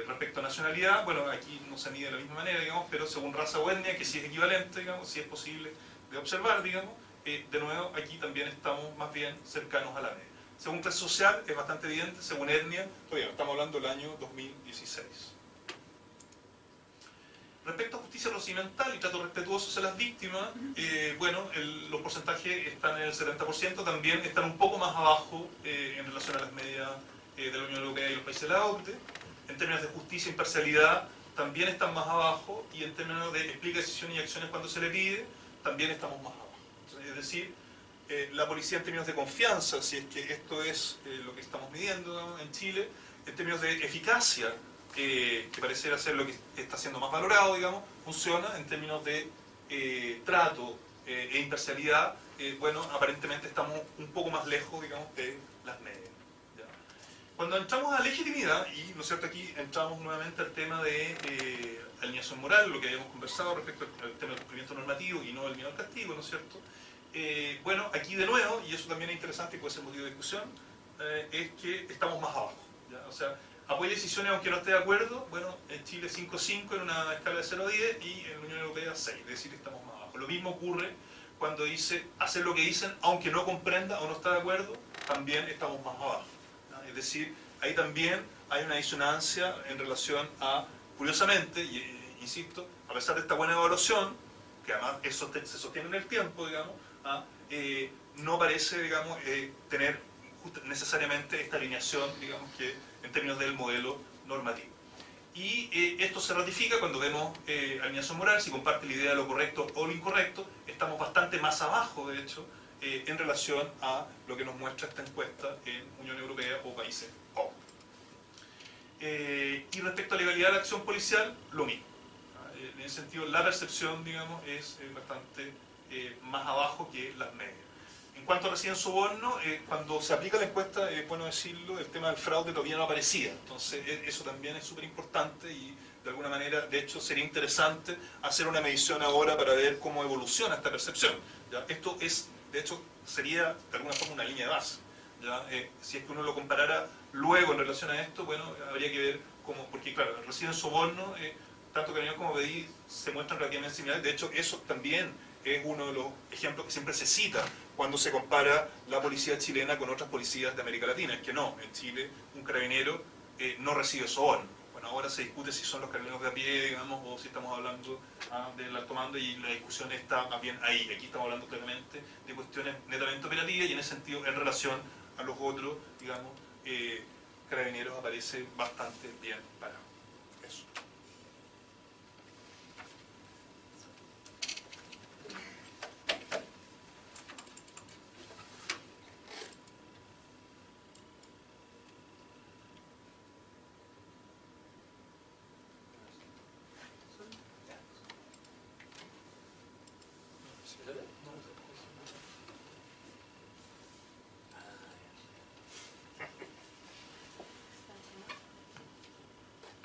S2: respecto a nacionalidad, bueno, aquí no se mide de la misma manera, digamos, pero según raza o etnia, que sí es equivalente, digamos, sí es posible de observar, digamos, de nuevo, aquí también estamos más bien cercanos a la media. Según clase social es bastante evidente, según etnia, todavía estamos hablando del año 2016. Respecto a justicia procedimental y trato respetuoso hacia las víctimas, bueno, los porcentajes están en el 70%, también están un poco más abajo en relación a las medias de la Unión Europea y los países de la OCDE. En términos de justicia e imparcialidad, también están más abajo, y en términos de explica decisiones y acciones cuando se le pide, también estamos más abajo. Es decir, la policía en términos de confianza, si es que esto es lo que estamos midiendo, ¿no?, en Chile, en términos de eficacia, que pareciera ser lo que está siendo más valorado, digamos, funciona. En términos de trato e imparcialidad, bueno, aparentemente estamos un poco más lejos, digamos, de las medias. ¿Ya? Cuando entramos a legitimidad, y ¿no es cierto?, aquí entramos nuevamente al tema de alineación moral, lo que habíamos conversado respecto al tema del cumplimiento normativo y no el miedo al castigo, ¿no es cierto? Bueno, aquí de nuevo, y eso también es interesante y puede ser motivo de discusión, es que estamos más abajo, ¿ya? O sea, apoya decisiones aunque no esté de acuerdo, bueno, en Chile 5,5 en una escala de 0 a 10 y en la Unión Europea 6, es decir, estamos más abajo. Lo mismo ocurre cuando dice hacer lo que dicen aunque no comprenda o no está de acuerdo, también estamos más abajo, ¿no? Es decir, ahí también hay una disonancia en relación a, curiosamente, y insisto, a pesar de esta buena evaluación, que además eso se sostiene en el tiempo, digamos, no parece, digamos, tener necesariamente esta alineación, digamos, que en términos del modelo normativo. Y esto se ratifica cuando vemos alineación moral, si comparte la idea de lo correcto o lo incorrecto, estamos bastante más abajo, de hecho, en relación a lo que nos muestra esta encuesta en Unión Europea o países O. Y respecto a legalidad de la acción policial, lo mismo. En ese sentido, la percepción, digamos, es bastante más abajo que las medias. En cuanto a reciben soborno, cuando se aplica la encuesta, es bueno decirlo, el tema del fraude todavía no aparecía. Entonces, eso también es súper importante y de alguna manera, de hecho, sería interesante hacer una medición ahora para ver cómo evoluciona esta percepción. ¿Ya? Esto es, de hecho, sería de alguna forma una línea de base. ¿Ya? Si es que uno lo comparara luego en relación a esto, bueno, habría que ver cómo, porque claro, reciben soborno, tanto Carabineros como PDI se muestran relativamente similares. De hecho, eso también es uno de los ejemplos que siempre se cita cuando se compara la policía chilena con otras policías de América Latina. Es que no, en Chile un carabinero no recibe soborno. Bueno, ahora se discute si son los carabineros de a pie, digamos, o si estamos hablando del alto mando, y la discusión está más bien ahí. Aquí estamos hablando claramente de cuestiones netamente operativas y en ese sentido, en relación a los otros, digamos, Carabineros aparece bastante bien parado. Eso.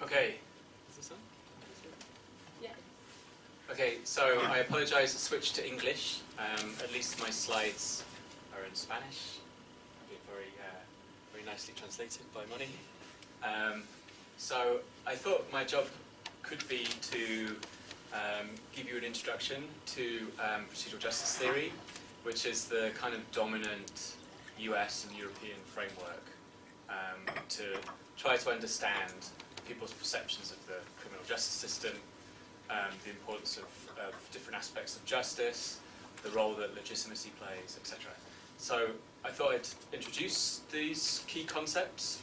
S3: Okay. Is this on? Yeah. Okay, so I apologise, I switched to English. At least my slides are in Spanish. Very nicely translated by Moni. So I thought my job could be to give you an introduction to procedural justice theory, which is the kind of dominant US and European framework to try to understand people's perceptions of the criminal justice system, the importance of different aspects of justice, the role that legitimacy plays, etc. So I thought I'd introduce these key concepts,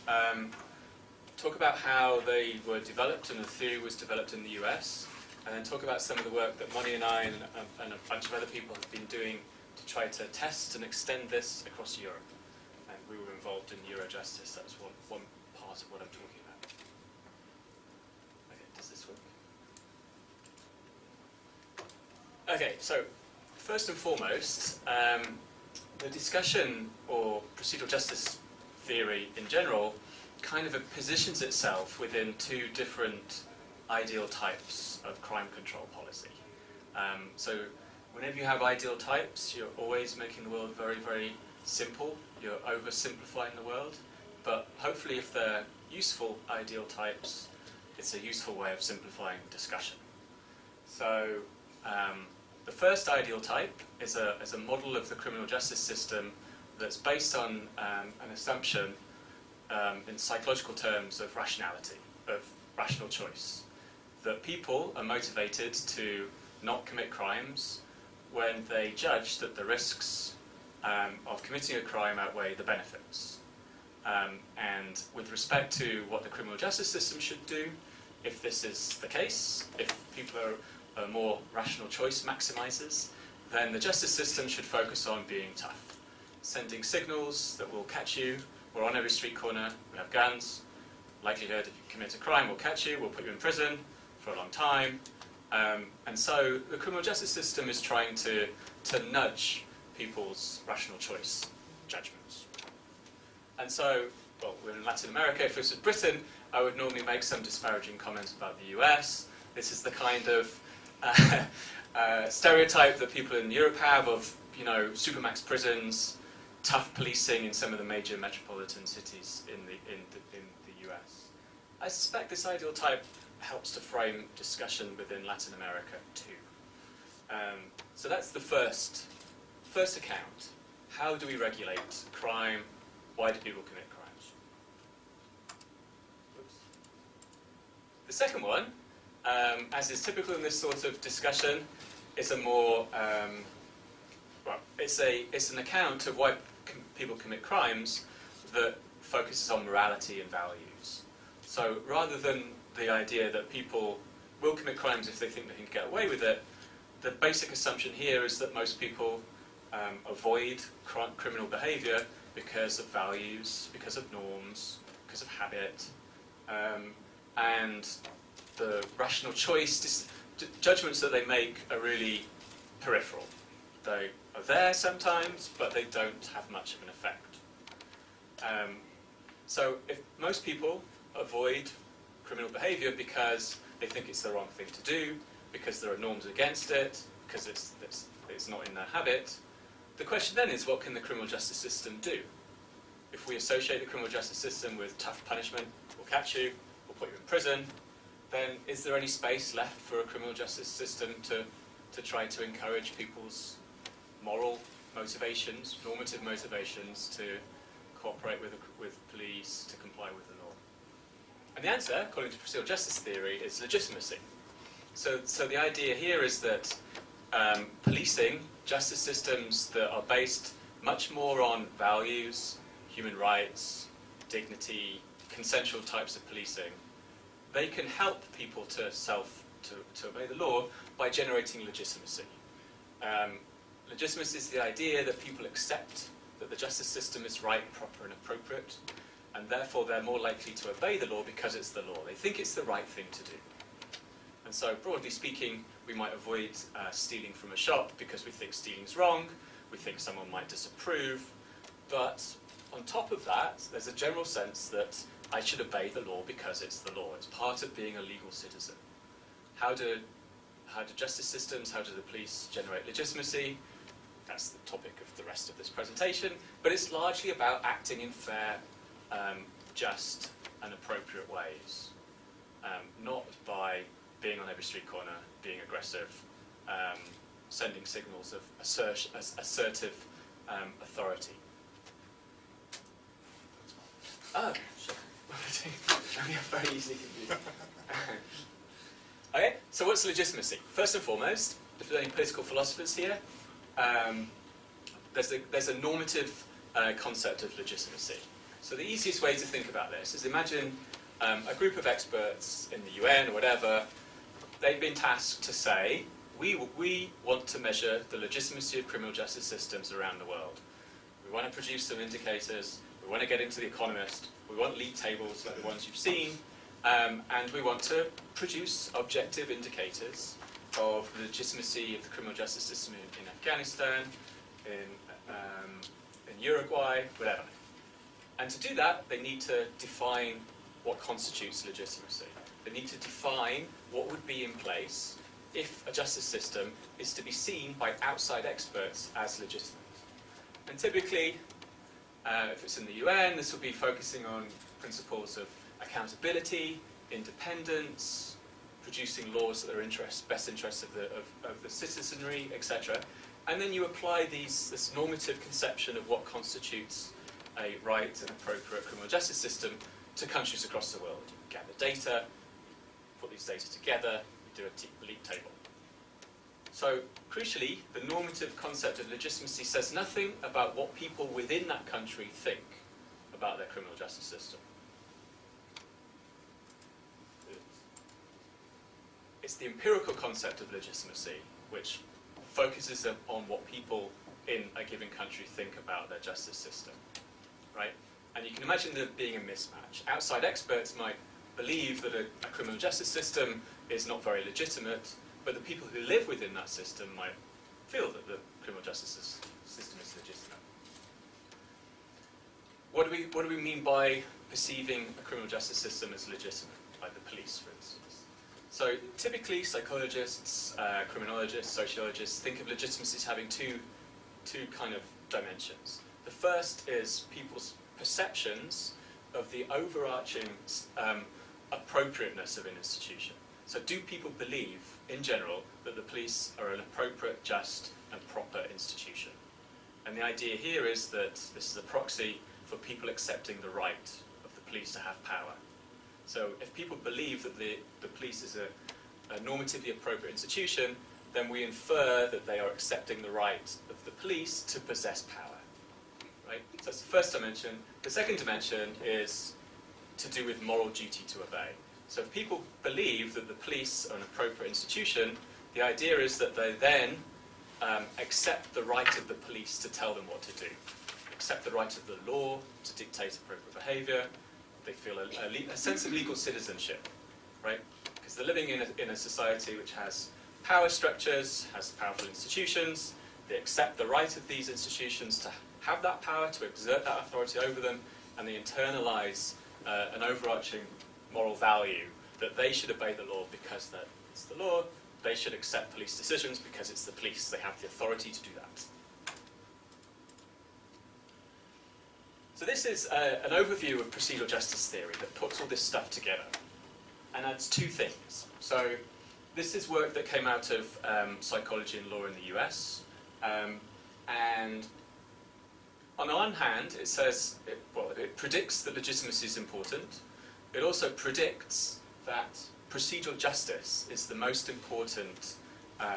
S3: talk about how they were developed and the theory was developed in the US, and then talk about some of the work that Moni and I and a bunch of other people have been doing to try to test and extend this across Europe. And we were involved in Eurojustice, that was one part part of what I'm talking about. Okay, does this work? Okay, so first and foremost, the discussion or procedural justice theory in general kind of positions itself within two different ideal types of crime control policy. So whenever you have ideal types, you're always making the world very, very simple. You're oversimplifying the world. But hopefully if they're useful ideal types, it's a useful way of simplifying discussion. So the first ideal type is a model of the criminal justice system that's based on an assumption in psychological terms of rationality, of rational choice. That people are motivated to not commit crimes when they judge that the risks of committing a crime outweigh the benefits. And with respect to what the criminal justice system should do, if this is the case, if people are more rational choice maximizers, then the justice system should focus on being tough. Sending signals that will catch you. We're on every street corner, we have guns. Likelihood if you commit a crime, we'll catch you, we'll put you in prison for a long time. And so the criminal justice system is trying to nudge people's rational choice judgments. And so, well, we're in Latin America. If this was Britain, I would normally make some disparaging comments about the US. This is the kind of stereotype that people in Europe have of, you know, supermax prisons, tough policing in some of the major metropolitan cities in the US. I suspect this ideal type helps to frame discussion within Latin America too. So that's the first account. How do we regulate crime? Why do people commit crimes? Oops. The second one, as is typical in this sort of discussion, is a more well, it's an account of why people commit crimes that focuses on morality and values. So rather than the idea that people will commit crimes if they think they can get away with it, the basic assumption here is that most people avoid criminal behaviour because of values, because of norms, because of habit, and the rational choice judgments that they make are really peripheral. They are there sometimes, but they don't have much of an effect. So if most people avoid criminal behaviour because they think it's the wrong thing to do, because there are norms against it, because it's not in their habit, the question then is, what can the criminal justice system do? If we associate the criminal justice system with tough punishment, we'll catch you, we'll put you in prison, then is there any space left for a criminal justice system to try to encourage people's moral motivations, normative motivations, to cooperate with police, to comply with the law? And the answer, according to procedural justice theory, is legitimacy. So the idea here is that policing, justice systems that are based much more on values, human rights, dignity, consensual types of policing, they can help people to obey the law by generating legitimacy. Legitimacy is the idea that people accept that the justice system is right, proper and appropriate, and therefore they're more likely to obey the law because it's the law. They think it's the right thing to do. And so, broadly speaking, we might avoid stealing from a shop because we think stealing's wrong, we think someone might disapprove, but on top of that, there's a general sense that I should obey the law because it's the law. It's part of being a legal citizen. How do justice systems, how do the police generate legitimacy? That's the topic of the rest of this presentation, but it's largely about acting in fair, just and appropriate ways, not by being on every street corner, being aggressive, sending signals of assertive authority. Oh, sure. We are very easily confused. Okay, so what's legitimacy? First and foremost, if there are any political philosophers here, there's a normative concept of legitimacy. So the easiest way to think about this is imagine a group of experts in the UN or whatever. They've been tasked to say, we want to measure the legitimacy of criminal justice systems around the world. We want to produce some indicators, we We want to get into The Economist. We want league tables like the ones you've seen. And we want to produce objective indicators of the legitimacy of the criminal justice system in Afghanistan, in Uruguay, whatever. And to do that, they need to define what constitutes legitimacy. They need to define what would be in place if a justice system is to be seen by outside experts as legitimate. And typically, if it's in the UN, this will be focusing on principles of accountability, independence, producing laws that are best interests of the citizenry, etc. And then you apply this normative conception of what constitutes a right and appropriate criminal justice system to countries across the world. You gather data, put these data together, you do a league table. So, crucially, the normative concept of legitimacy says nothing about what people within that country think about their criminal justice system. It's the empirical concept of legitimacy which focuses on what people in a given country think about their justice system, right? And you can imagine there being a mismatch. Outside experts might believe that a criminal justice system is not very legitimate, but the people who live within that system might feel that the criminal justice system is legitimate. What do we mean by perceiving a criminal justice system as legitimate, like the police, for instance? So typically, psychologists, criminologists, sociologists think of legitimacy as having two kind of dimensions. The first is people's perceptions of the overarching appropriateness of an institution. So do people believe, in general, that the police are an appropriate, just, and proper institution? And the idea here is that this is a proxy for people accepting the right of the police to have power. So if people believe that the police is a normatively appropriate institution, then we infer that they are accepting the right of the police to possess power. Right? So that's the first dimension. The second dimension is to do with moral duty to obey. So if people believe that the police are an appropriate institution, the idea is that they then accept the right of the police to tell them what to do, accept the right of the law to dictate appropriate behaviour. They feel a sense of legal citizenship, right? Because they're living in a society which has power structures, has powerful institutions. They accept the right of these institutions to have that power, to exert that authority over them, and they internalise an overarching moral value that they should obey the law because it's the law. They should accept police decisions because it's the police. They have the authority to do that. So this is an overview of procedural justice theory that puts all this stuff together and adds two things. So this is work that came out of psychology and law in the US. And on the one hand, it says, it predicts that legitimacy is important. It also predicts that procedural justice is the most important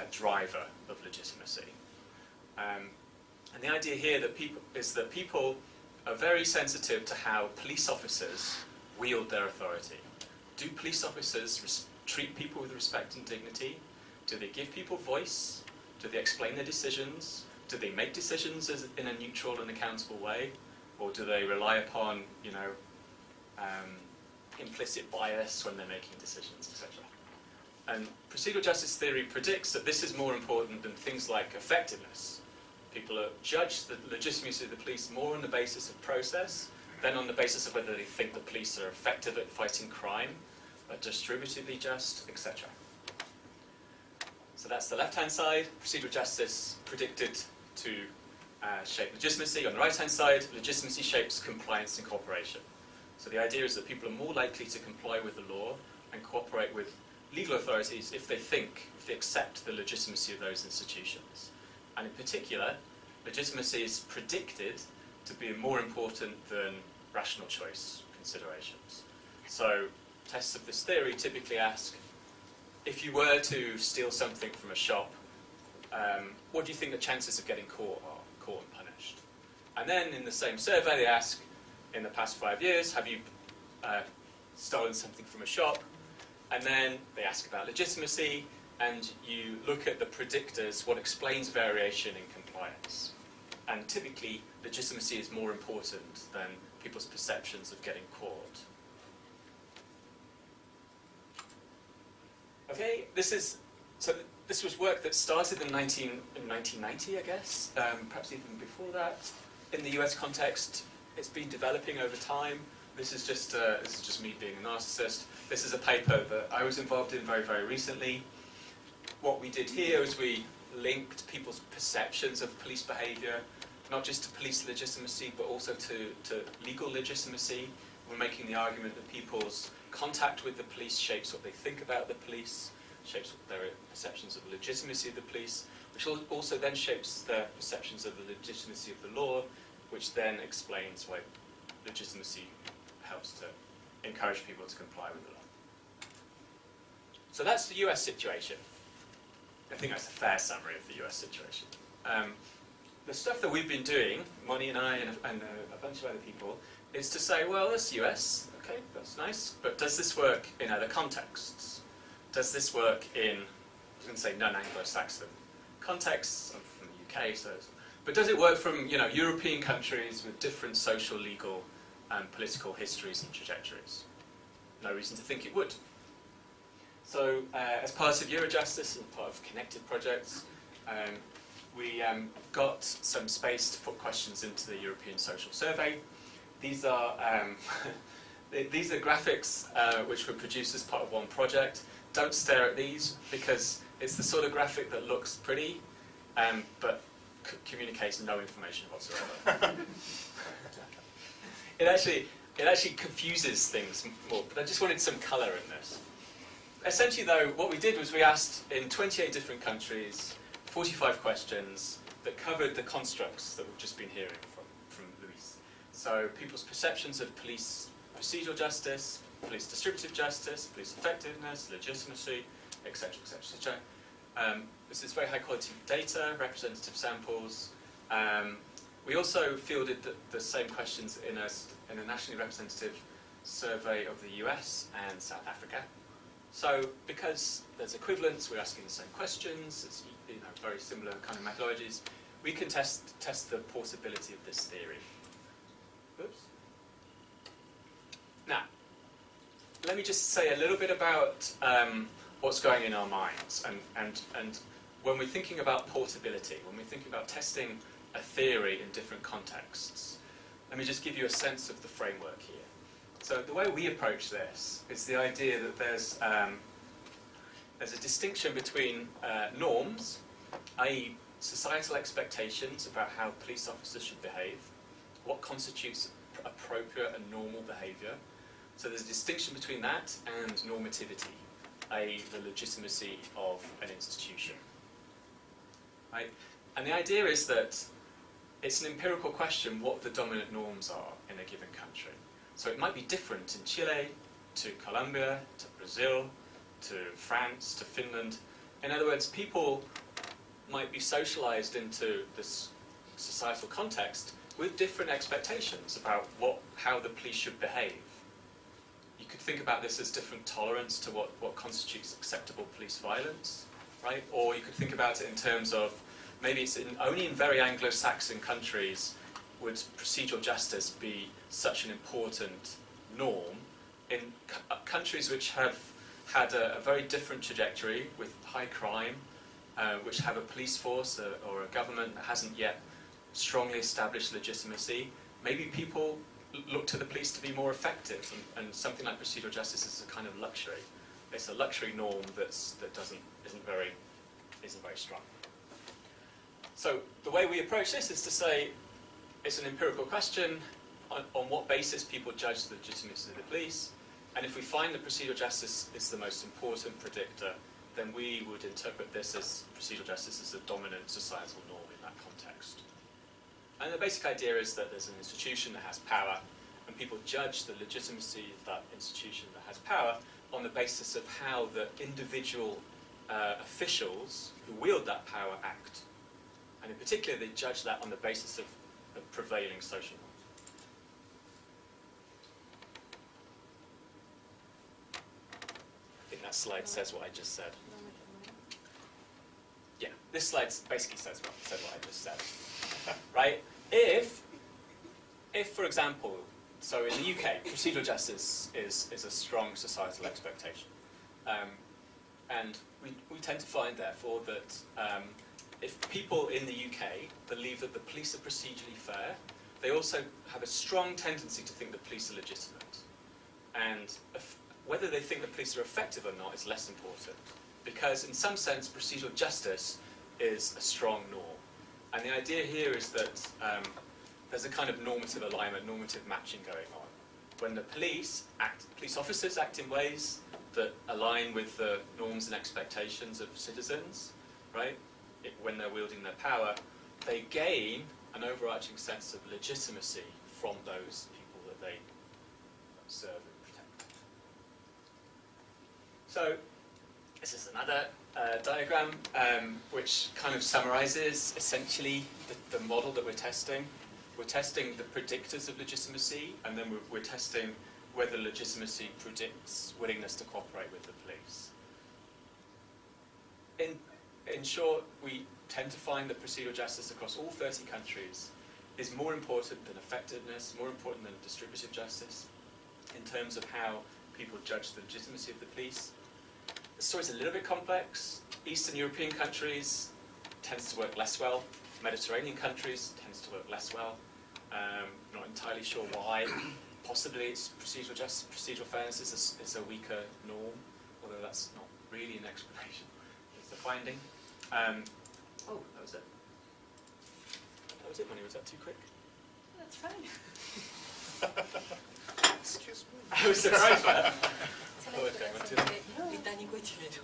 S3: driver of legitimacy. And the idea here is that people are very sensitive to how police officers wield their authority. Do police officers treat people with respect and dignity? Do they give people voice? Do they explain their decisions? Do they make decisions in a neutral and accountable way? Or do they rely upon, implicit bias when they're making decisions, etc.? And procedural justice theory predicts that this is more important than things like effectiveness. People judge the legitimacy of the police more on the basis of process than on the basis of whether they think the police are effective at fighting crime, are distributively just, etc. So that's the left-hand side, procedural justice predicted to shape legitimacy. On the right-hand side, legitimacy shapes compliance and cooperation. So the idea is that people are more likely to comply with the law and cooperate with legal authorities if they accept the legitimacy of those institutions. And in particular, legitimacy is predicted to be more important than rational choice considerations. So tests of this theory typically ask, if you were to steal something from a shop, what do you think the chances of getting caught and punished? And then in the same survey they ask, in the past 5 years, have you stolen something from a shop? And then they ask about legitimacy, and you look at the predictors, what explains variation in compliance. And typically, legitimacy is more important than people's perceptions of getting caught. Okay, this was work that started in 1990, I guess, perhaps even before that. In the US context, it's been developing over time. This is just me being a narcissist. This is a paper that I was involved in very, very recently. What we did here is we linked people's perceptions of police behaviour, not just to police legitimacy, but also to legal legitimacy. We're making the argument that people's contact with the police shapes what they think about the police, shapes their perceptions of the legitimacy of the police, which also then shapes their perceptions of the legitimacy of the law, which then explains why legitimacy helps to encourage people to comply with the law. So that's the US situation. I think that's a fair summary of the US situation. The stuff that we've been doing, Moni and I and a bunch of other people, is to say, well, that's US, okay, that's nice, but does this work in other contexts? Does this work in, I was going to say non-Anglo-Saxon contexts, I'm from the UK, but does it work from European countries with different social, legal, and political histories and trajectories? No reason to think it would. So, as part of Eurojustice and part of connected projects, we got some space to put questions into the European Social Survey. These are these are graphics which were produced as part of one project. Don't stare at these because it's the sort of graphic that looks pretty, but communicates no information whatsoever. It actually confuses things more. But I just wanted some colour in this. Essentially, though, what we did was we asked in 28 different countries 45 questions that covered the constructs that we've just been hearing from Luis. So people's perceptions of police procedural justice, police distributive justice, police effectiveness, legitimacy, etc., etc., etc. This is very high quality data, representative samples. We also fielded the same questions in a nationally representative survey of the US and South Africa. So because there's equivalence, we're asking the same questions, it's very similar kind of methodologies, we can test the portability of this theory. Oops. Now, let me just say a little bit about what's going in our minds. And when we're thinking about portability, when we're thinking about testing a theory in different contexts, let me just give you a sense of the framework here. So the way we approach this is the idea that there's a distinction between norms, i.e. societal expectations about how police officers should behave, what constitutes appropriate and normal behaviour. So there's a distinction between that and normativity, i.e. the legitimacy of an institution. Right? And the idea is that it's an empirical question what the dominant norms are in a given country. So it might be different in Chile, to Colombia, to Brazil, to France, to Finland. In other words, people might be socialised into this societal context with different expectations about how the police should behave. You could think about this as different tolerance to what constitutes acceptable police violence, right? Or you could think about it in terms of maybe it's only in very Anglo-Saxon countries would procedural justice be such an important norm. In countries which have had a very different trajectory with high crime, which have a police force or a government that hasn't yet strongly established legitimacy, maybe people look to the police to be more effective, and something like procedural justice is a kind of luxury. It's a luxury norm that isn't very strong. So the way we approach this is to say it's an empirical question on what basis people judge the legitimacy of the police, and if we find that procedural justice is the most important predictor, then we would interpret this as procedural justice as a dominant societal norm in that context. And the basic idea is that there's an institution that has power, and people judge the legitimacy of that institution that has power on the basis of how the individual officials who wield that power act. And in particular, they judge that on the basis of prevailing social norms. I think that slide says what I just said. Yeah, this slide basically says what I just said. Right? If, for example, So in the UK, procedural justice is a strong societal expectation. And we tend to find, therefore, that if people in the UK believe that the police are procedurally fair, they also have a strong tendency to think that police are legitimate. And whether they think the police are effective or not is less important, because in some sense procedural justice is a strong norm. And the idea here is that there's a kind of normative alignment, normative matching going on. When the police officers act in ways that align with the norms and expectations of citizens, right? When they're wielding their power, they gain an overarching sense of legitimacy from those people that they serve and protect. So this is another diagram which kind of summarizes essentially the model that we're testing. We're testing the predictors of legitimacy, and then we're testing whether legitimacy predicts willingness to cooperate with the police. In short, we tend to find that procedural justice across all 30 countries is more important than effectiveness, more important than distributive justice, in terms of how people judge the legitimacy of the police. The story's a little bit complex. Eastern European countries tends to work less well. Mediterranean countries tends to work less well. Not entirely sure why. Possibly it's procedural justice, procedural fairness is a weaker norm, although that's not really an explanation. It's the finding. Oh, that was it. That was it, Moni. Was that too quick?
S1: That's fine.
S2: Excuse me.
S3: I was surprised by that. Oh, okay, went to
S4: Británico y chileno.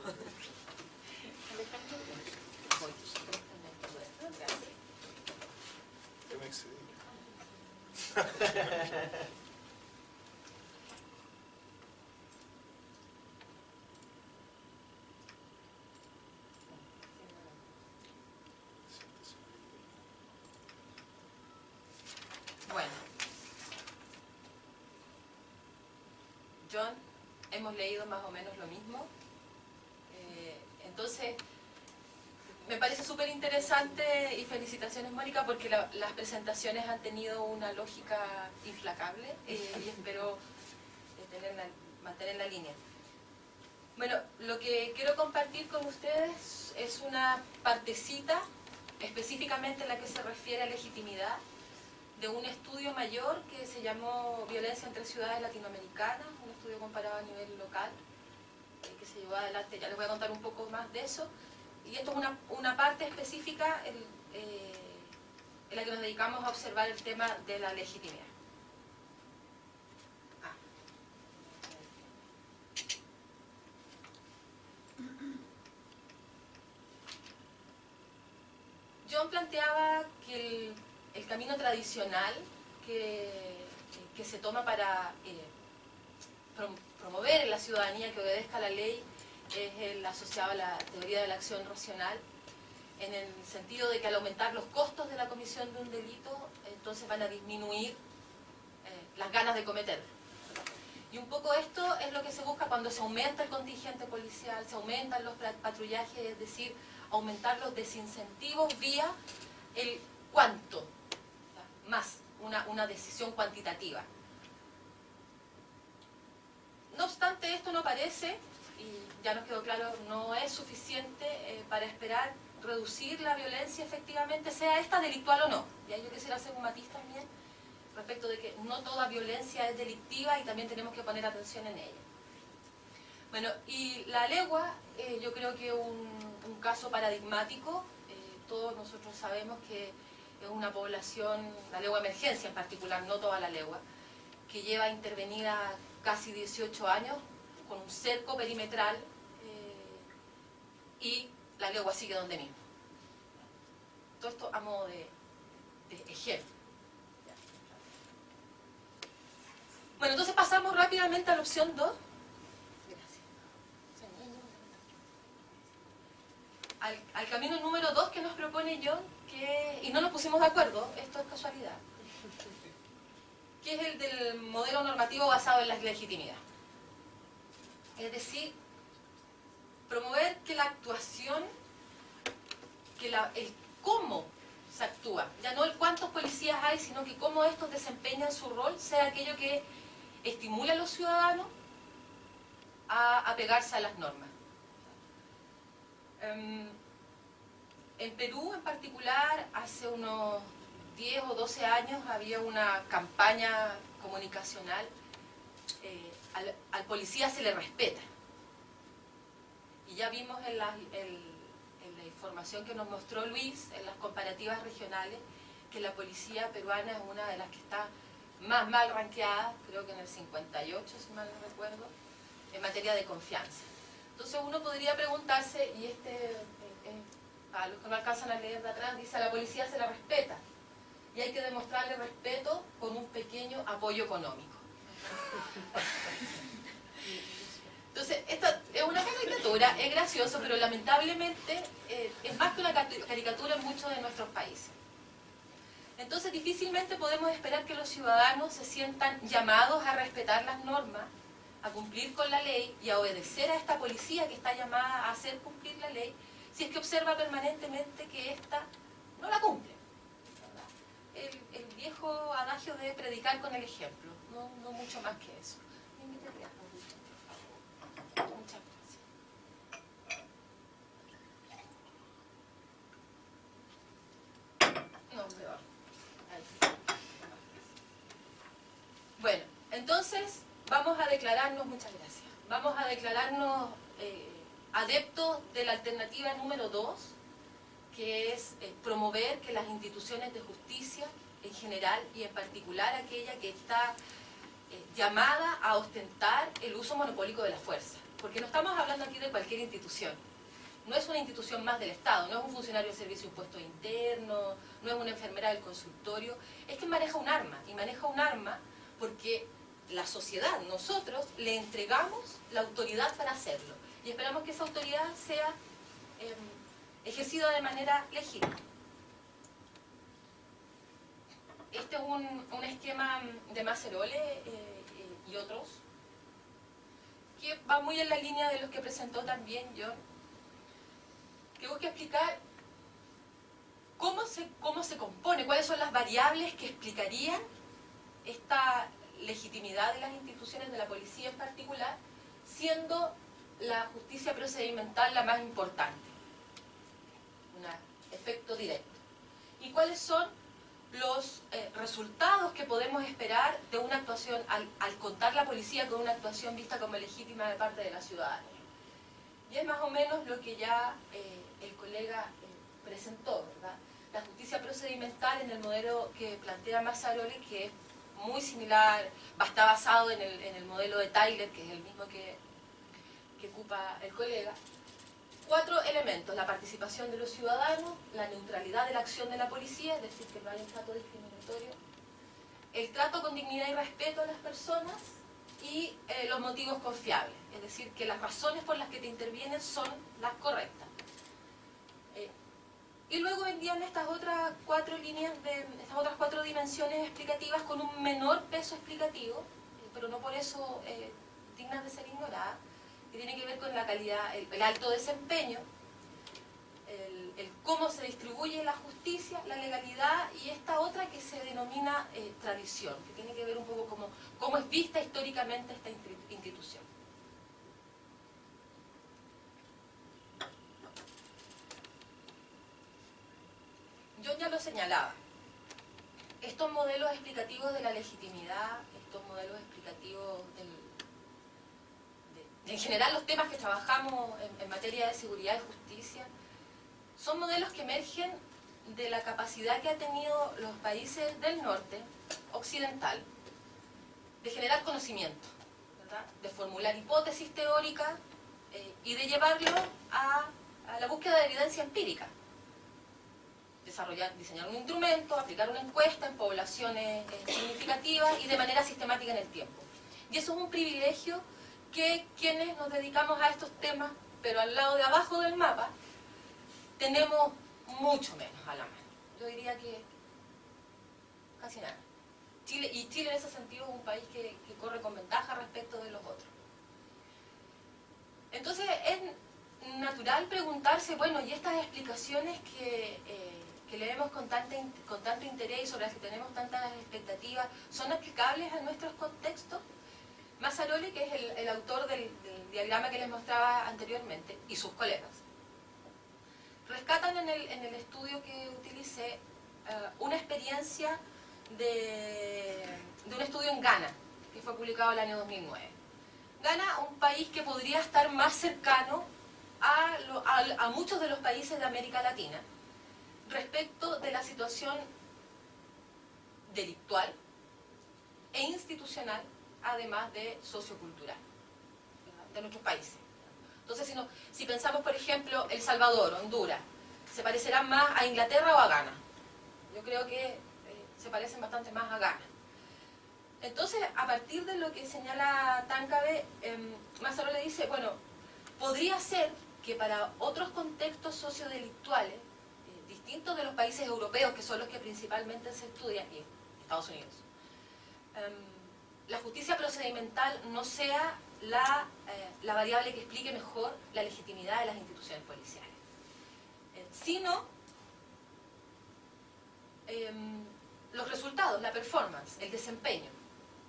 S2: ¿Qué me excedí?
S4: Bueno, John, hemos leído más o menos lo mismo. Entonces, me parece súper interesante y felicitaciones, Mónica, porque las presentaciones han tenido una lógica implacable y espero mantener la línea. Bueno, lo que quiero compartir con ustedes es una partecita, específicamente la que se refiere a legitimidad, de un estudio mayor que se llamó Violencia entre ciudades latinoamericanas, un estudio comparado a nivel local, que se llevó adelante. Ya les voy a contar un poco más de eso. Y esto es una parte específica en la que nos dedicamos a observar el tema de la legitimidad. John planteaba que el camino tradicional que se toma para promover en la ciudadanía que obedezca a la ley es el asociado a la teoría de la acción racional, en el sentido de que al aumentar los costos de la comisión de un delito, entonces van a disminuir las ganas de cometerlo. Y un poco esto es lo que se busca cuando se aumenta el contingente policial, se aumentan los patrullajes, es decir, aumentar los desincentivos vía el cuánto, más una decisión cuantitativa. No obstante, esto no parece, y ya nos quedó claro, no es suficiente para esperar reducir la violencia efectivamente, sea esta delictual o no. Y ahí yo quisiera hacer un matiz también respecto de que no toda violencia es delictiva y también tenemos que poner atención en ella. Bueno, y la legua, yo creo que es un caso paradigmático. Todos nosotros sabemos que es una población, la legua emergencia en particular, no toda la legua, que lleva intervenida casi 18 años con un cerco perimetral y la legua sigue donde mismo. Todo esto a modo de ejemplo. Bueno, entonces pasamos rápidamente a la opción 2. Al camino número 2 que nos propone John, y no nos pusimos de acuerdo, esto es casualidad, que es el del modelo normativo basado en la legitimidad. Es decir, promover que la actuación, el cómo se actúa. Ya no el cuántos policías hay, sino que cómo estos desempeñan su rol, sea aquello que estimula a los ciudadanos a apegarse a las normas. En Perú en particular, hace unos 10 o 12 años había una campaña comunicacional, al policía se le respeta. Y ya vimos en la información que nos mostró Luis, en las comparativas regionales, que la policía peruana es una de las que está más mal ranqueada, creo que en el 58, si mal no recuerdo, en materia de confianza. Entonces uno podría preguntarse, y a los que no alcanzan a leer de atrás, dice: a la policía se la respeta, y hay que demostrarle respeto con un pequeño apoyo económico. Entonces, esta es una caricatura, es gracioso, pero lamentablemente es más que una caricatura en muchos de nuestros países. Entonces, difícilmente podemos esperar que los ciudadanos se sientan llamados a respetar las normas, a cumplir con la ley y a obedecer a esta policía que está llamada a hacer cumplir la ley, si es que observa permanentemente que ésta no la cumple. El viejo adagio de predicar con el ejemplo, no mucho más que eso. Muchas gracias. No, peor. Bueno, entonces vamos a declararnos, muchas gracias, vamos a declararnos adeptos de la alternativa número 2, que es promover que las instituciones de justicia en general y en particular aquella que está llamada a ostentar el uso monopólico de la fuerza. Porque no estamos hablando aquí de cualquier institución. No es una institución más del Estado, no es un funcionario del servicio de impuestos internos, no es una enfermera del consultorio. Es que maneja un arma, y maneja un arma porque la sociedad, nosotros, le entregamos la autoridad para hacerlo. Y esperamos que esa autoridad sea ejercida de manera legítima. Este es un esquema de Macerole y otros, que va muy en la línea de los que presentó también John, que busca explicar cómo se compone, cuáles son las variables que explicarían esta legitimidad de las instituciones de la policía en particular, siendo la justicia procedimental la más importante, un efecto directo. Y cuáles son los resultados que podemos esperar de una actuación, al contar la policía con una actuación vista como legítima de parte de la ciudadanía. Y es más o menos lo que ya el colega presentó, ¿verdad? La justicia procedimental en el modelo que plantea Mazzaroli, que es muy similar, está basado en el modelo de Tyler, que es el mismo que ocupa el colega. 4 elementos: la participación de los ciudadanos, la neutralidad de la acción de la policía, es decir, que no hay un trato discriminatorio, el trato con dignidad y respeto a las personas y los motivos confiables, es decir, que las razones por las que te intervienen son las correctas. Y luego vendían estas otras 4 líneas, estas otras 4 dimensiones explicativas con un menor peso explicativo, pero no por eso dignas de ser ignoradas, que tiene que ver con la calidad, el alto desempeño, el cómo se distribuye la justicia, la legalidad, y esta otra que se denomina tradición, que tiene que ver un poco como cómo es vista históricamente esta institución. Yo ya lo señalaba, estos modelos explicativos de la legitimidad, estos modelos explicativos en general los temas que trabajamos en materia de seguridad y justicia, son modelos que emergen de la capacidad que han tenido los países del norte, occidental, de generar conocimiento, ¿verdad? De formular hipótesis teóricas y de llevarlo a la búsqueda de evidencia empírica. Diseñar un instrumento, aplicar una encuesta en poblaciones significativas y de manera sistemática en el tiempo. Y eso es un privilegio que quienes nos dedicamos a estos temas, pero al lado de abajo del mapa, tenemos mucho menos a la mano. Yo diría que casi nada. Chile en ese sentido es un país que corre con ventaja respecto de los otros. Entonces es natural preguntarse, bueno, y estas explicaciones que que leemos con tanto interés y sobre las que tenemos tantas expectativas, son aplicables a nuestros contextos? Mazzaroli, que es el autor del diagrama que les mostraba anteriormente, y sus colegas, rescatan en el estudio que utilicé una experiencia de un estudio en Ghana, que fue publicado el año 2009. Ghana, un país que podría estar más cercano a muchos de los países de América Latina respecto de la situación delictual e institucional, además de sociocultural, de nuestros países. Entonces, si pensamos, por ejemplo, El Salvador, Honduras, ¿se parecerán más a Inglaterra o a Ghana? Yo creo que se parecen bastante más a Ghana. Entonces, a partir de lo que señala Tancabe, Mazzaroli le dice, bueno, podría ser que para otros contextos sociodelictuales, distintos de los países europeos, que son los que principalmente se estudian, y Estados Unidos, la justicia procedimental no sea la variable que explique mejor la legitimidad de las instituciones policiales, sino los resultados, la performance, el desempeño.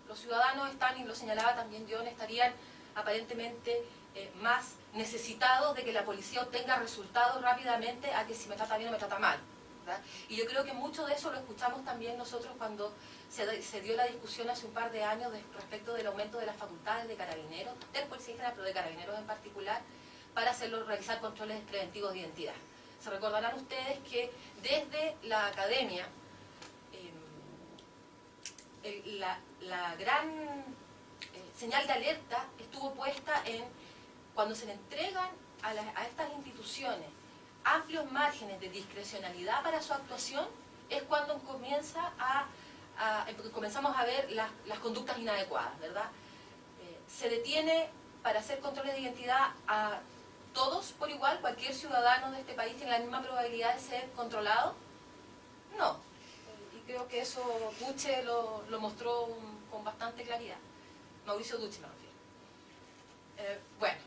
S4: Los ciudadanos están, y lo señalaba también John, estarían aparentemente más necesitados de que la policía obtenga resultados rápidamente a que si me trata bien o me trata mal, ¿verdad? Y yo creo que mucho de eso lo escuchamos también nosotros cuando se dio la discusión hace un par de años respecto del aumento de las facultades de carabineros, del policía general, pero de carabineros en particular, para realizar controles preventivos de identidad. Se recordarán ustedes que desde la academia la gran señal de alerta estuvo puesta en cuando se le entregan a estas instituciones amplios márgenes de discrecionalidad para su actuación, es cuando comenzamos a ver las conductas inadecuadas, ¿verdad? Se detiene para hacer controles de identidad a todos por igual. ¿Cualquier ciudadano de este país tiene la misma probabilidad de ser controlado? No. Y creo que eso Duce lo mostró con bastante claridad. Mauricio Duce me refiero. Bueno.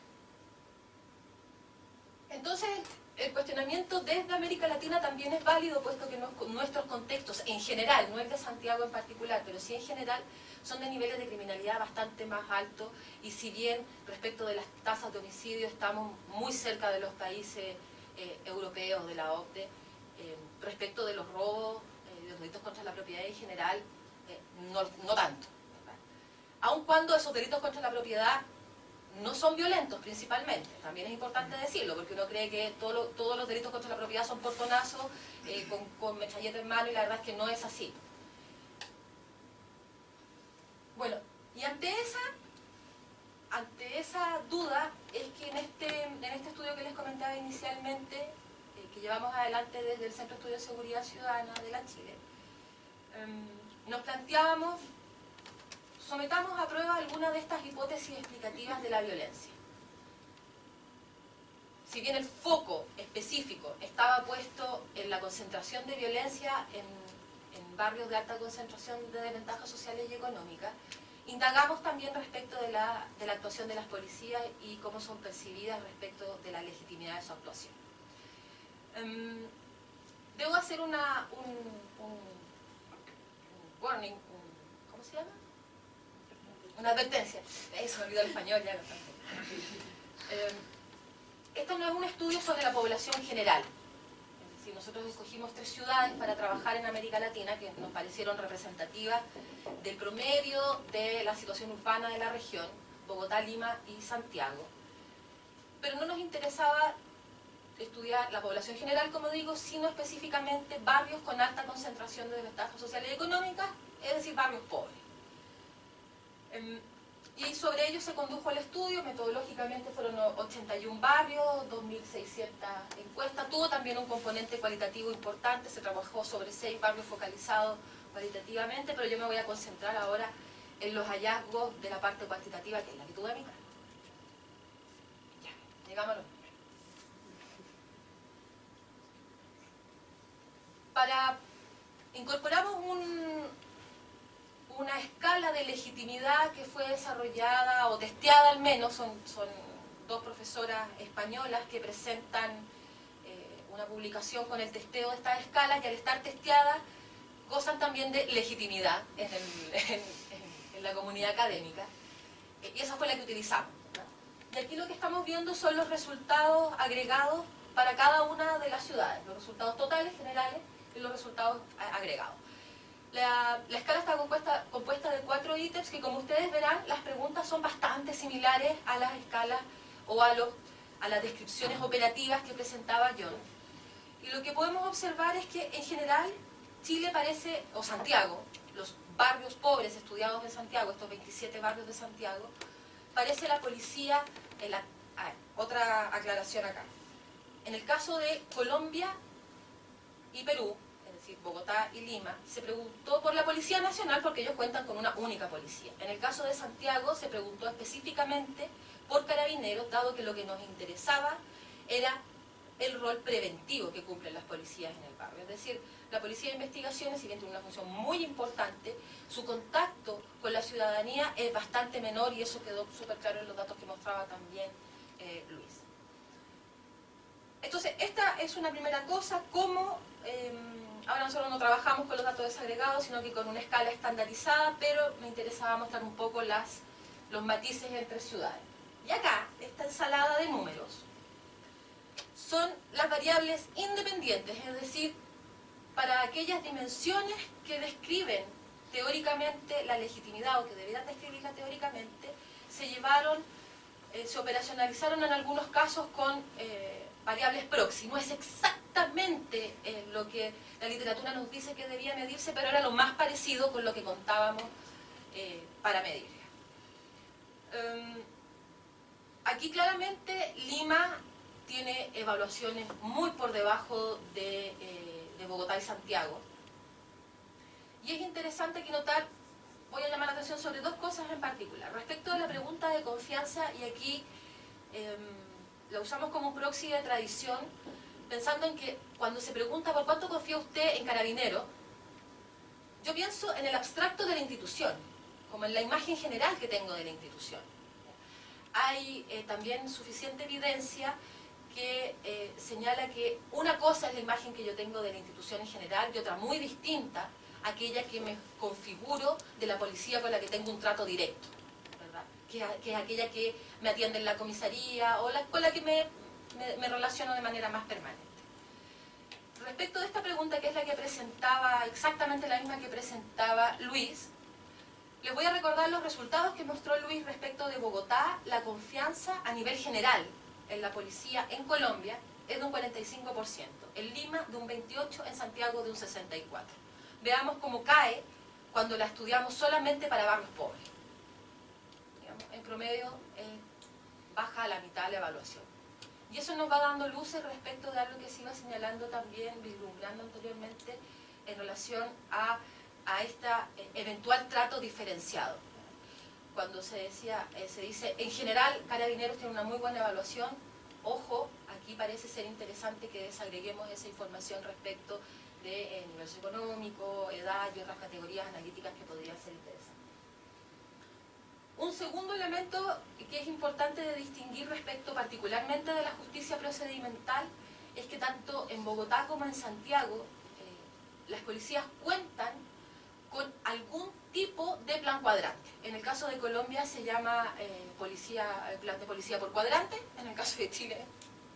S4: Entonces, el cuestionamiento desde América Latina también es válido, puesto que nuestros contextos en general, no el de Santiago en particular, pero sí en general, son de niveles de criminalidad bastante más altos, y si bien respecto de las tasas de homicidio estamos muy cerca de los países europeos de la OCDE, respecto de los robos, de los delitos contra la propiedad en general, no tanto, ¿verdad? Aun cuando esos delitos contra la propiedad no son violentos principalmente, también es importante decirlo, porque uno cree que todos los delitos contra la propiedad son portonazos, con metralleta en mano, y la verdad es que no es así. Bueno, y ante esa duda es que en este estudio que les comentaba inicialmente, que llevamos adelante desde el Centro de Estudios de Seguridad Ciudadana de la Chile, nos planteábamos: sometamos a prueba alguna de estas hipótesis explicativas de la violencia. Si bien el foco específico estaba puesto en la concentración de violencia en barrios de alta concentración de desventajas sociales y económicas, indagamos también respecto de la actuación de las policías y cómo son percibidas respecto de la legitimidad de su actuación. Debo hacer un warning, ¿cómo se llama? Una advertencia. Eso, me olvidó el español ya. Esto no es un estudio sobre la población general. Es decir, nosotros escogimos 3 ciudades para trabajar en América Latina que nos parecieron representativas del promedio de la situación urbana de la región: Bogotá, Lima y Santiago. Pero no nos interesaba estudiar la población general, como digo, sino específicamente barrios con alta concentración de desventajas sociales y económicas, es decir, barrios pobres. Y sobre ello se condujo el estudio. Metodológicamente fueron 81 barrios, 2.600 encuestas. Tuvo también un componente cualitativo importante, se trabajó sobre 6 barrios focalizados cualitativamente, pero yo me voy a concentrar ahora en los hallazgos de la parte cuantitativa, que es la que tuve a mi cargo. Ya, llegamos a los números. Incorporamos una escala de legitimidad que fue desarrollada o testeada, al menos, son 2 profesoras españolas que presentan una publicación con el testeo de estas escalas, y al estar testeadas gozan también de legitimidad en la comunidad académica, y esa fue la que utilizamos, ¿no? Y aquí lo que estamos viendo son los resultados agregados para cada una de las ciudades, los resultados totales, generales, y los resultados agregados. La escala está compuesta de 4 ítems que, como ustedes verán, las preguntas son bastante similares a las escalas o a las descripciones operativas que presentaba John. Y lo que podemos observar es que, en general, Chile parece, o Santiago, los barrios pobres estudiados en Santiago, estos 27 barrios de Santiago, parece la policía, otra aclaración acá. En el caso de Colombia y Perú, es decir, Bogotá y Lima, se preguntó por la Policía Nacional porque ellos cuentan con una única policía. En el caso de Santiago se preguntó específicamente por Carabineros, dado que lo que nos interesaba era el rol preventivo que cumplen las policías en el barrio. Es decir, la Policía de Investigaciones, si bien tiene una función muy importante, su contacto con la ciudadanía es bastante menor, y eso quedó súper claro en los datos que mostraba también Luis. Entonces, esta es una primera cosa, cómo ahora nosotros no trabajamos con los datos desagregados, sino que con una escala estandarizada, pero me interesaba mostrar un poco los matices entre ciudades. Y acá, esta ensalada de números son las variables independientes, es decir, para aquellas dimensiones que describen teóricamente la legitimidad, o que debieran describirla teóricamente, se operacionalizaron en algunos casos con variables proxy. No es exactamente lo que la literatura nos dice que debía medirse, pero era lo más parecido con lo que contábamos para medir. Aquí claramente Lima tiene evaluaciones muy por debajo de Bogotá y Santiago. Y es interesante aquí notar, voy a llamar la atención sobre 2 cosas en particular. Respecto a la pregunta de confianza, y aquí la usamos como proxy de tradición, pensando en que cuando se pregunta por cuánto confía usted en Carabineros, yo pienso en el abstracto de la institución, como en la imagen general que tengo de la institución. Hay también suficiente evidencia que señala que una cosa es la imagen que yo tengo de la institución en general, y otra muy distinta, aquella que me configuro de la policía con la que tengo un trato directo, ¿verdad? Que es aquella que me atiende en la comisaría, o con la que me relaciono de manera más permanente. Respecto de esta pregunta, que es la que presentaba, exactamente la misma que presentaba Luis, les voy a recordar los resultados que mostró Luis respecto de Bogotá. La confianza a nivel general en la policía en Colombia es de un 45%, en Lima de un 28%, en Santiago de un 64%. Veamos cómo cae cuando la estudiamos solamente para barrios pobres. Digamos, en promedio baja a la mitad la evaluación. Y eso nos va dando luces respecto de algo que se iba señalando también, vislumbrando anteriormente, en relación a este eventual trato diferenciado. Cuando se dice, en general, Carabineros tiene una muy buena evaluación, ojo, aquí parece ser interesante que desagreguemos esa información respecto de nivel socioeconómico, edad y otras categorías analíticas que podrían ser interesantes. Un segundo elemento que es importante de distinguir respecto particularmente de la justicia procedimental es que tanto en Bogotá como en Santiago las policías cuentan con algún tipo de plan cuadrante. En el caso de Colombia se llama plan de policía por cuadrante, en el caso de Chile,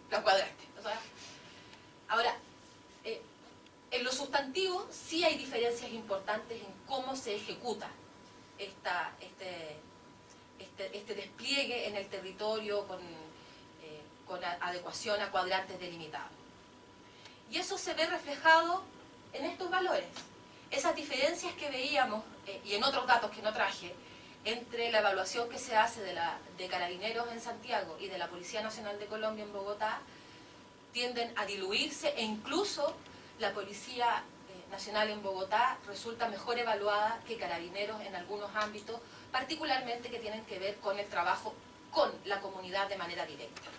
S4: plan cuadrante. O sea, ahora, en lo sustantivo sí hay diferencias importantes en cómo se ejecuta este despliegue en el territorio con adecuación a cuadrantes delimitados. Y eso se ve reflejado en estos valores. Esas diferencias que veíamos, y en otros datos que no traje, entre la evaluación que se hace de Carabineros en Santiago y de la Policía Nacional de Colombia en Bogotá, tienden a diluirse, e incluso la Policía Nacional en Bogotá resulta mejor evaluada que Carabineros en algunos ámbitos, particularmente que tienen que ver con el trabajo con la comunidad de manera directa.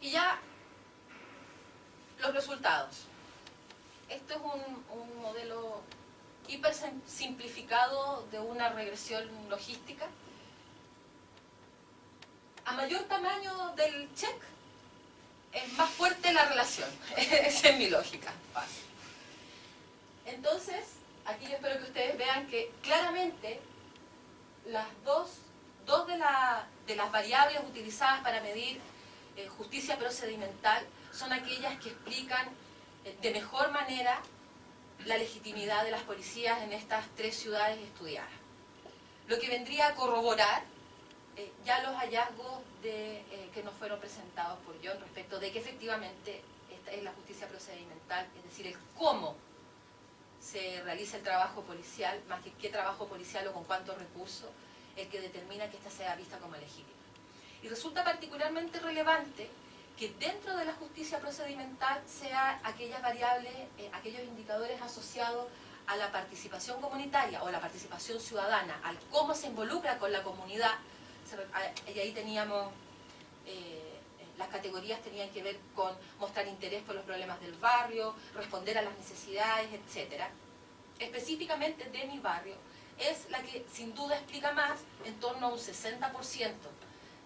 S4: Y ya los resultados. Esto es un modelo hiper simplificado de una regresión logística. A mayor tamaño del check, es más fuerte la relación. Esa es mi lógica. Fácil. Entonces, aquí yo espero que ustedes vean que claramente las dos de las variables utilizadas para medir justicia procedimental son aquellas que explican de mejor manera la legitimidad de las policías en estas 3 ciudades estudiadas. Lo que vendría a corroborar ya los hallazgos que nos fueron presentados por John respecto de que efectivamente esta es la justicia procedimental, es decir, el cómo se realiza el trabajo policial, más que qué trabajo policial o con cuántos recursos, el que determina que ésta sea vista como legítima. Y resulta particularmente relevante que dentro de la justicia procedimental sean aquellas variables, aquellos indicadores asociados a la participación comunitaria o la participación ciudadana, al cómo se involucra con la comunidad. Y ahí teníamos, las categorías tenían que ver con mostrar interés por los problemas del barrio, responder a las necesidades, etc. Específicamente de mi barrio, es la que sin duda explica más, en torno a un 60%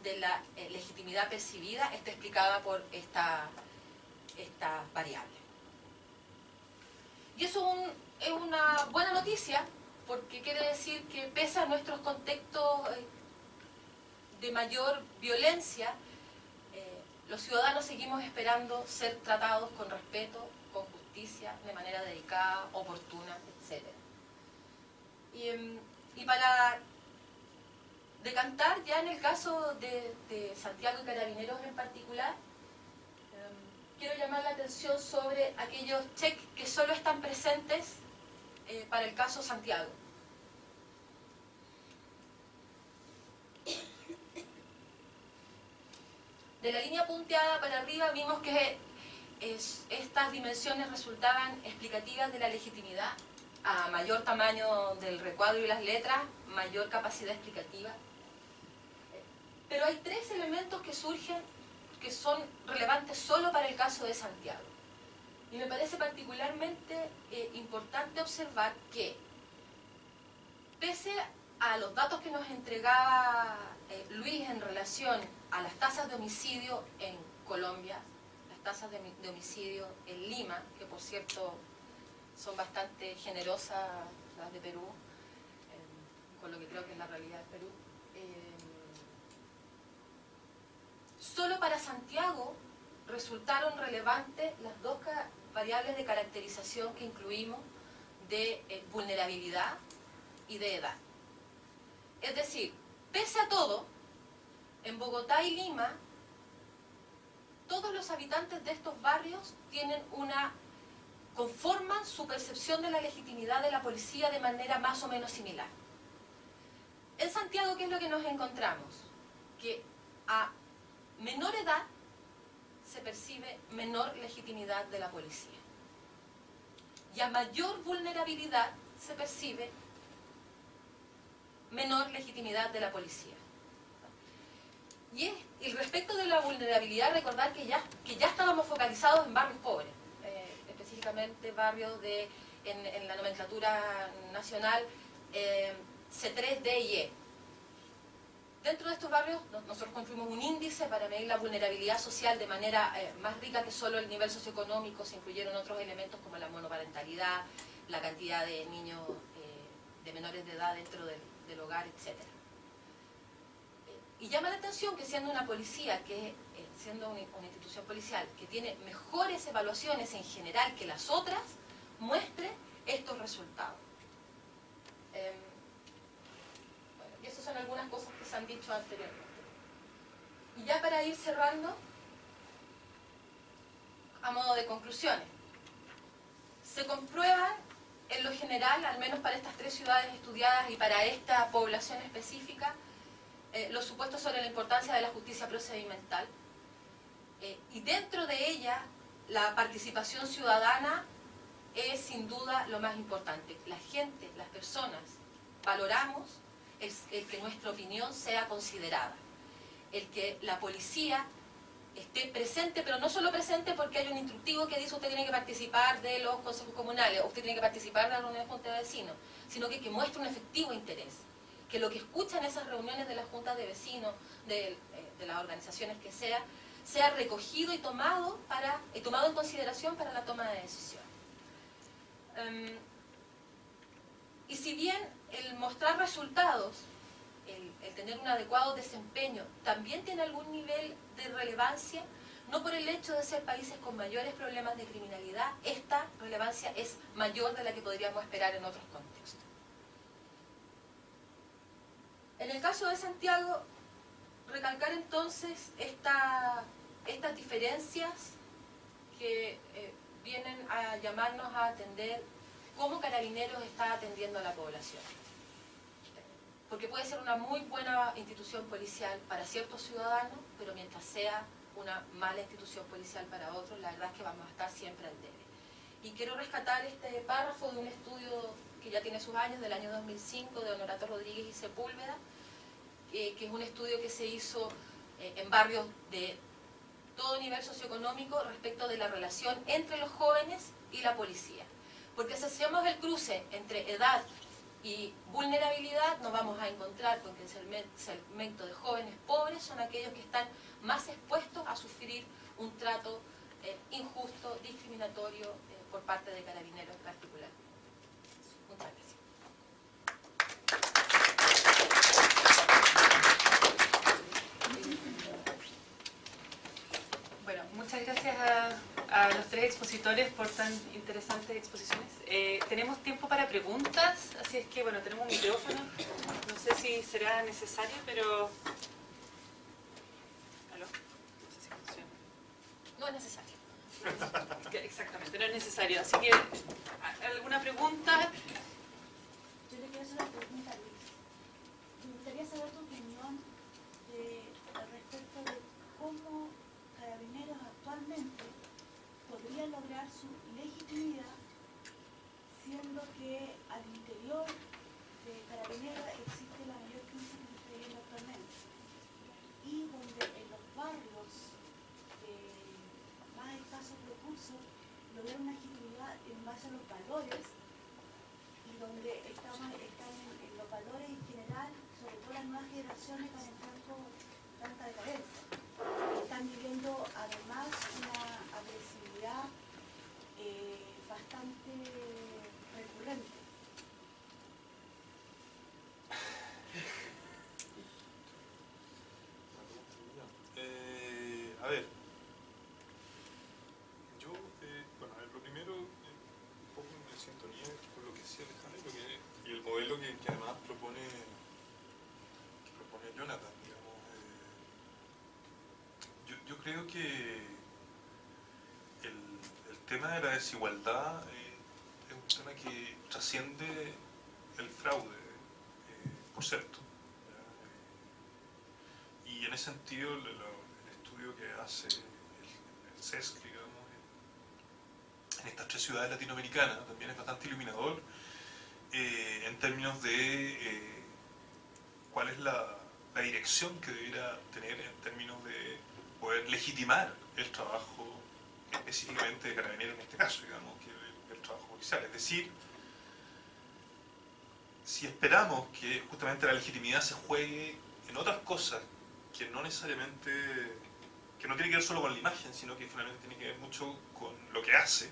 S4: de la legitimidad percibida está explicada por esta variable. Y eso es una buena noticia, porque quiere decir que pese a nuestros contextos de mayor violencia, los ciudadanos seguimos esperando ser tratados con respeto, con justicia, de manera dedicada, oportuna, etc. Y para decantar ya en el caso de Santiago y Carabineros en particular, quiero llamar la atención sobre aquellos checks que solo están presentes para el caso Santiago. De la línea punteada para arriba vimos que estas dimensiones resultaban explicativas de la legitimidad. A mayor tamaño del recuadro y las letras, mayor capacidad explicativa. Pero hay 3 elementos que surgen que son relevantes solo para el caso de Santiago. Y me parece particularmente importante observar que, pese a los datos que nos entregaba Luis en relación a las tasas de homicidio en Colombia, las tasas de homicidio en Lima, que por cierto son bastante generosas las de Perú, con lo que creo que es la realidad de Perú, solo para Santiago resultaron relevantes las 2 variables de caracterización que incluimos de vulnerabilidad y de edad. Es decir, pese a todo, en Bogotá y Lima, todos los habitantes de estos barrios conforman su percepción de la legitimidad de la policía de manera más o menos similar. En Santiago, ¿qué es lo que nos encontramos? Que a menor edad se percibe menor legitimidad de la policía. Y a mayor vulnerabilidad se percibe menor legitimidad de la policía. Y respecto de la vulnerabilidad, recordar que ya estábamos focalizados en barrios pobres, específicamente barrios en la nomenclatura nacional C3, D y E. Dentro de estos barrios nosotros construimos un índice para medir la vulnerabilidad social de manera más rica que solo el nivel socioeconómico. Se incluyeron otros elementos como la monoparentalidad, la cantidad de niños de menores de edad dentro del hogar, etc. Y llama la atención que siendo una policía, siendo una institución policial que tiene mejores evaluaciones en general que las otras, muestre estos resultados. Y esas son algunas cosas que se han dicho anteriormente. Y ya para ir cerrando, a modo de conclusiones, se comprueban en lo general, al menos para estas 3 ciudades estudiadas y para esta población específica, los supuestos sobre la importancia de la justicia procedimental. Y dentro de ella, la participación ciudadana es sin duda lo más importante. La gente, las personas, valoramos el que nuestra opinión sea considerada, el que la policía esté presente, pero no solo presente porque hay un instructivo que dice usted tiene que participar de los consejos comunales, o usted tiene que participar de la reunión de junta de vecinos, sino que muestre un efectivo interés, que lo que escucha en esas reuniones de las juntas de vecinos, de las organizaciones que sea sea recogido y tomado en consideración para la toma de decisión. Y si bien el mostrar resultados, el tener un adecuado desempeño, también tiene algún nivel de relevancia, no por el hecho de ser países con mayores problemas de criminalidad, esta relevancia es mayor de la que podríamos esperar en otros contextos. En el caso de Santiago, recalcar entonces estas diferencias que vienen a llamarnos a atender cómo Carabineros está atendiendo a la población. Porque puede ser una muy buena institución policial para ciertos ciudadanos, pero mientras sea una mala institución policial para otros, la verdad es que vamos a estar siempre al debe. Y quiero rescatar este párrafo de un estudio que ya tiene sus años, del año 2005, de Honorato Rodríguez y Sepúlveda, que es un estudio que se hizo en barrios de todo nivel socioeconómico respecto de la relación entre los jóvenes y la policía. Porque si hacemos el cruce entre edad y vulnerabilidad, nos vamos a encontrar con que el segmento de jóvenes pobres son aquellos que están más expuestos a sufrir un trato injusto, discriminatorio por parte de Carabineros en particular. Muchas gracias.
S1: Bueno, muchas gracias a los tres expositores por tan interesantes exposiciones. Tenemos tiempo para preguntas, así es que, bueno, tenemos un micrófono. No sé si será necesario, pero... ¿Aló? No sé si funciona.
S4: No es necesario.
S1: Exactamente, no es necesario. Así que, ¿alguna pregunta?
S5: Yo le quiero hacer una pregunta a Luis. Me gustaría saber tu opinión al respecto de cómo Carabineros actualmente podría lograr su legitimidad, siendo que al interior de Carabineros existe la mayor crisis que está viviendo actualmente, y donde en los barrios más escasos recursos lograr una legitimidad en base a los valores, y donde están en los valores en general, sobre todo las nuevas generaciones están entrando tanta decadencia. Están viviendo además una agresividad bastante recurrente.
S2: A ver, yo, bueno, lo primero, un poco en sintonía con lo que decía Alejandro y el modelo que además propone Jonathan, digamos. Yo creo que el tema de la desigualdad es un tema que trasciende el fraude, por cierto. Y en ese sentido, el estudio que hace el CESC, digamos, en estas tres ciudades latinoamericanas, también es bastante iluminador en términos de cuál es la dirección que debiera tener en términos de poder legitimar el trabajo específicamente de Carabineros en este caso, digamos, que el trabajo policial. Es decir, si esperamos que justamente la legitimidad se juegue en otras cosas que no necesariamente, que no tiene que ver solo con la imagen, sino que finalmente tiene que ver mucho con lo que hace,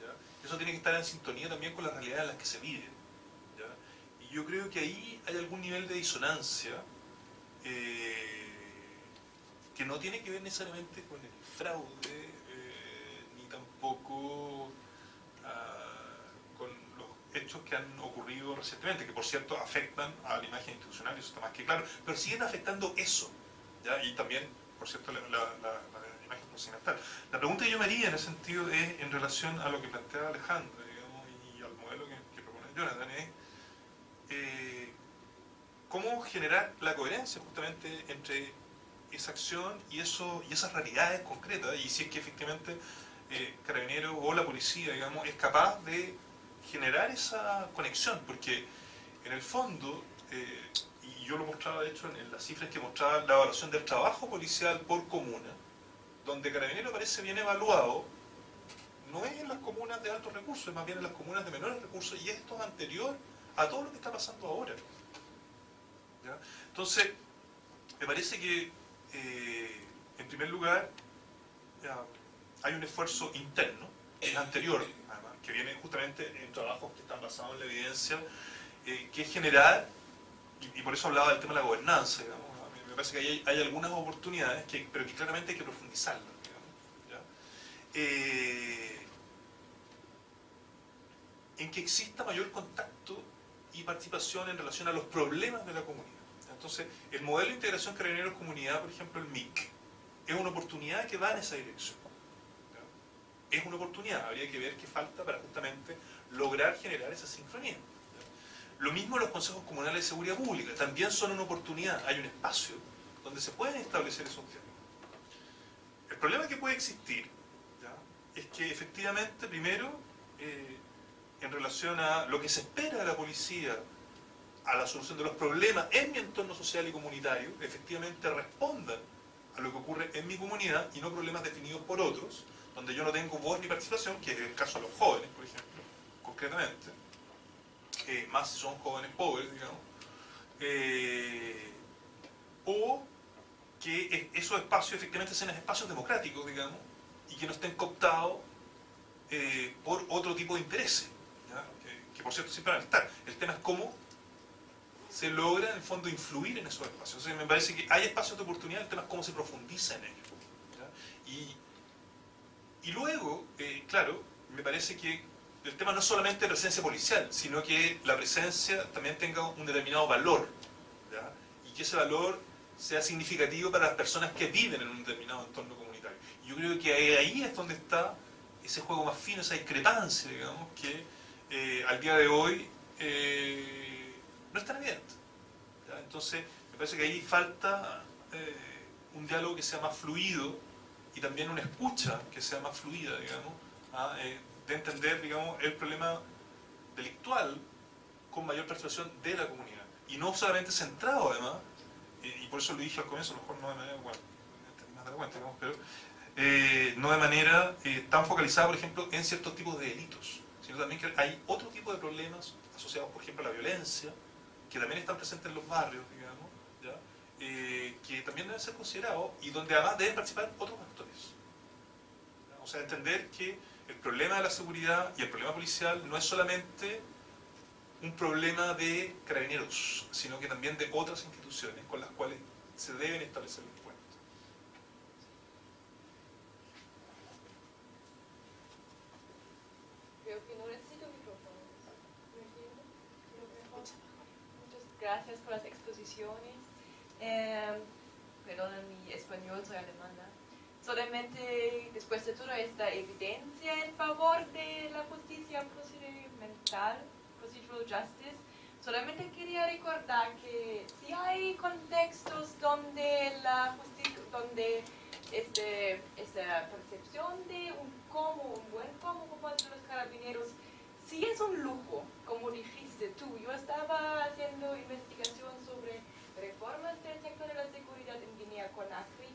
S2: ¿ya? Eso tiene que estar en sintonía también con la realidad en la que se vive, ¿ya? Y yo creo que ahí hay algún nivel de disonancia que no tiene que ver necesariamente con el fraude, ni tampoco con los hechos que han ocurrido recientemente, que por cierto afectan a la imagen institucional, eso está más que claro, pero siguen afectando eso, ¿ya? Y también, por cierto, la imagen continental. La pregunta que yo me haría en ese sentido es en relación a lo que plantea Alejandro, digamos, y al modelo que propone Jonathan, es cómo generar la coherencia justamente entre esa acción y esas realidades concretas, y si es que efectivamente Carabineros o la policía, digamos, es capaz de generar esa conexión, porque en el fondo, y yo lo mostraba de hecho en las cifras que mostraba la evaluación del trabajo policial por comuna, donde Carabineros parece bien evaluado, no es en las comunas de altos recursos, es más bien en las comunas de menores recursos, y esto es anterior a todo lo que está pasando ahora, ¿ya? Entonces, me parece que en primer lugar, hay un esfuerzo interno, es anterior, además, que viene justamente en trabajos que están basados en la evidencia, que es generar, y por eso hablaba del tema de la gobernanza, digamos. A mí me parece que hay algunas oportunidades, pero que claramente hay que profundizarlas, digamos, ¿ya? En que exista mayor contacto y participación en relación a los problemas de la comunidad. Entonces, el modelo de integración Carabineros-Comunidad, por ejemplo, el MIC, es una oportunidad que va en esa dirección. ¿Ya? Es una oportunidad, habría que ver qué falta para justamente lograr generar esa sincronía. ¿Ya? Lo mismo los consejos comunales de seguridad pública, también son una oportunidad, hay un espacio donde se pueden establecer esos diálogos. El problema que puede existir, ¿ya?, es que efectivamente, primero, en relación a lo que se espera de la policía, a la solución de los problemas en mi entorno social y comunitario, efectivamente respondan a lo que ocurre en mi comunidad y no problemas definidos por otros, donde yo no tengo voz ni participación, que es el caso de los jóvenes, por ejemplo, concretamente, más si son jóvenes pobres, digamos, o que esos espacios efectivamente sean espacios democráticos, digamos, y que no estén cooptados por otro tipo de intereses, ¿ya? Que por cierto siempre van a estar. El tema es cómo se logra en el fondo influir en esos espacios. Entonces me parece que hay espacios de oportunidad, el tema es cómo se profundiza en ellos, ¿ya? Y luego, claro, me parece que el tema no es solamente presencia policial, sino que la presencia también tenga un determinado valor, ¿ya? Y que ese valor sea significativo para las personas que viven en un determinado entorno comunitario. Y yo creo que ahí es donde está ese juego más fino, esa discrepancia, digamos, que al día de hoy no es tan evidente, ¿ya? Entonces, me parece que ahí falta un diálogo que sea más fluido y también una escucha que sea más fluida, digamos, de entender, digamos, el problema delictual con mayor participación de la comunidad. Y no solamente centrado, además, y por eso lo dije al comienzo, a lo mejor no de manera, bueno, más de la cuenta, digamos, pero no de manera tan focalizada, por ejemplo, en ciertos tipos de delitos, sino también que hay otro tipo de problemas asociados, por ejemplo, a la violencia, que también están presentes en los barrios, digamos, ¿ya? Que también deben ser considerados y donde además deben participar otros actores. ¿Ya? O sea, entender que el problema de la seguridad y el problema policial no es solamente un problema de carabineros, sino que también de otras instituciones con las cuales se deben establecer los puentes.
S4: Creo que no necesito micrófono. Muchas gracias por las exposiciones. Perdonen mi español, soy alemana. Solamente después de toda esta evidencia en favor de la justicia procedimental, procedural justice, solamente quería recordar que si hay contextos donde la justicia, donde esta percepción de un buen como de los carabineros, sí es un lujo, como dijiste tú. Yo estaba haciendo investigación sobre reformas del sector de la seguridad en Guinea-Conakry,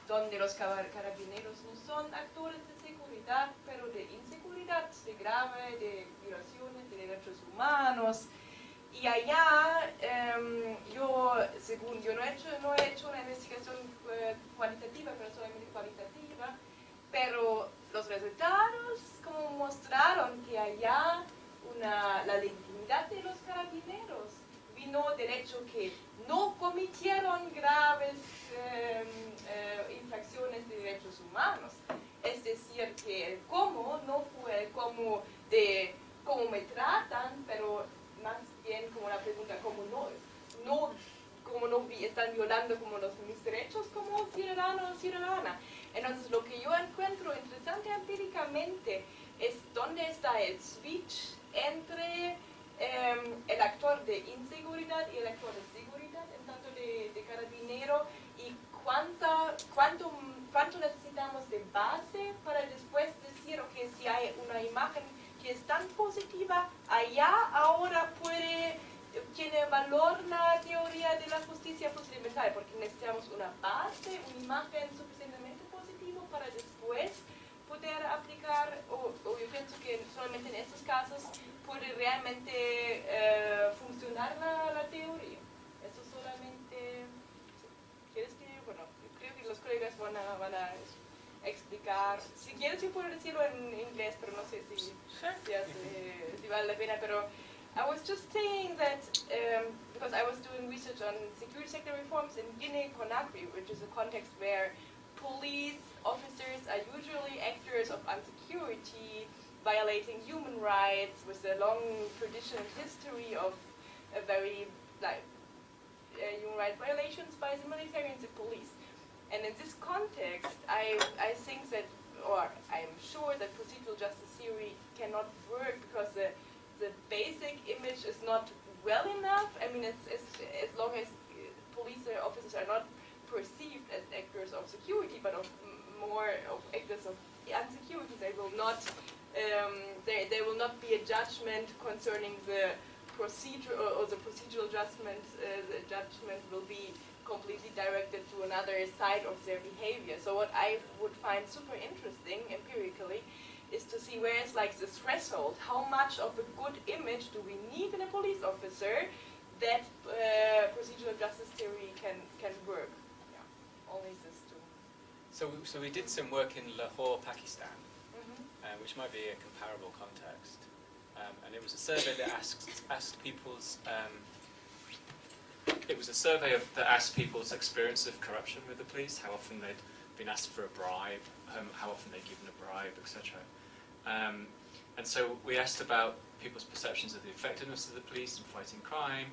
S4: donde los carabineros no son actores de seguridad, pero de inseguridad, de grave, de violaciones de derechos humanos. Y allá, yo no he hecho una investigación cuantitativa, pero solamente cualitativa, pero los resultados como mostraron que allá la legitimidad de los carabineros vino del hecho que no cometieron graves infracciones de derechos humanos. Es decir, que el cómo no fue el cómo de cómo me tratan, pero más bien como la pregunta cómo no están violando como mis derechos como ciudadano o ciudadana. Entonces lo que yo encuentro interesante empíricamente es dónde está el switch entre el actor de inseguridad y el actor de seguridad, en tanto de carabinero, y cuánto necesitamos de base para después decir, ok, si hay una imagen que es tan positiva, allá ahora tiene valor la teoría de la justicia procedimental, porque necesitamos una base, una imagen suficientemente positiva para después poder aplicar, o yo pienso que solamente en estos casos puede realmente funcionar la teoría. Eso solamente, ¿quieres que? Bueno, yo creo que los colegas van
S6: van a explicar. Si quieres yo puedo decirlo en inglés, pero no sé si vale la pena. Pero I was just saying that because I was doing research on security sector reforms in Guinea-Conakry, which is a context where police officers are usually actors of insecurity, violating human rights, with a long tradition and history of a very human rights violations by the military and the police. And in this context, I think that, or I'm sure that procedural justice theory cannot work because the basic image is not well enough. I mean, as long as police officers are not perceived as actors of security, but more of actors of insecurity, they will not. There will not be a judgment concerning the procedure or the procedural judgment. The judgment will be completely directed to another side of their behavior. So what I would find super interesting empirically is to see where is like the threshold. How much of a good image do we need in a police officer that procedural justice theory can work? Yeah, only this two.
S3: So we did some work in Lahore, Pakistan, which might be a comparable context, and it was a survey that asked people's. It was a survey that asked people's experience of corruption with the police, how often they'd been asked for a bribe, how often they'd given a bribe, etc. And so we asked about people's perceptions of the effectiveness of the police in fighting crime,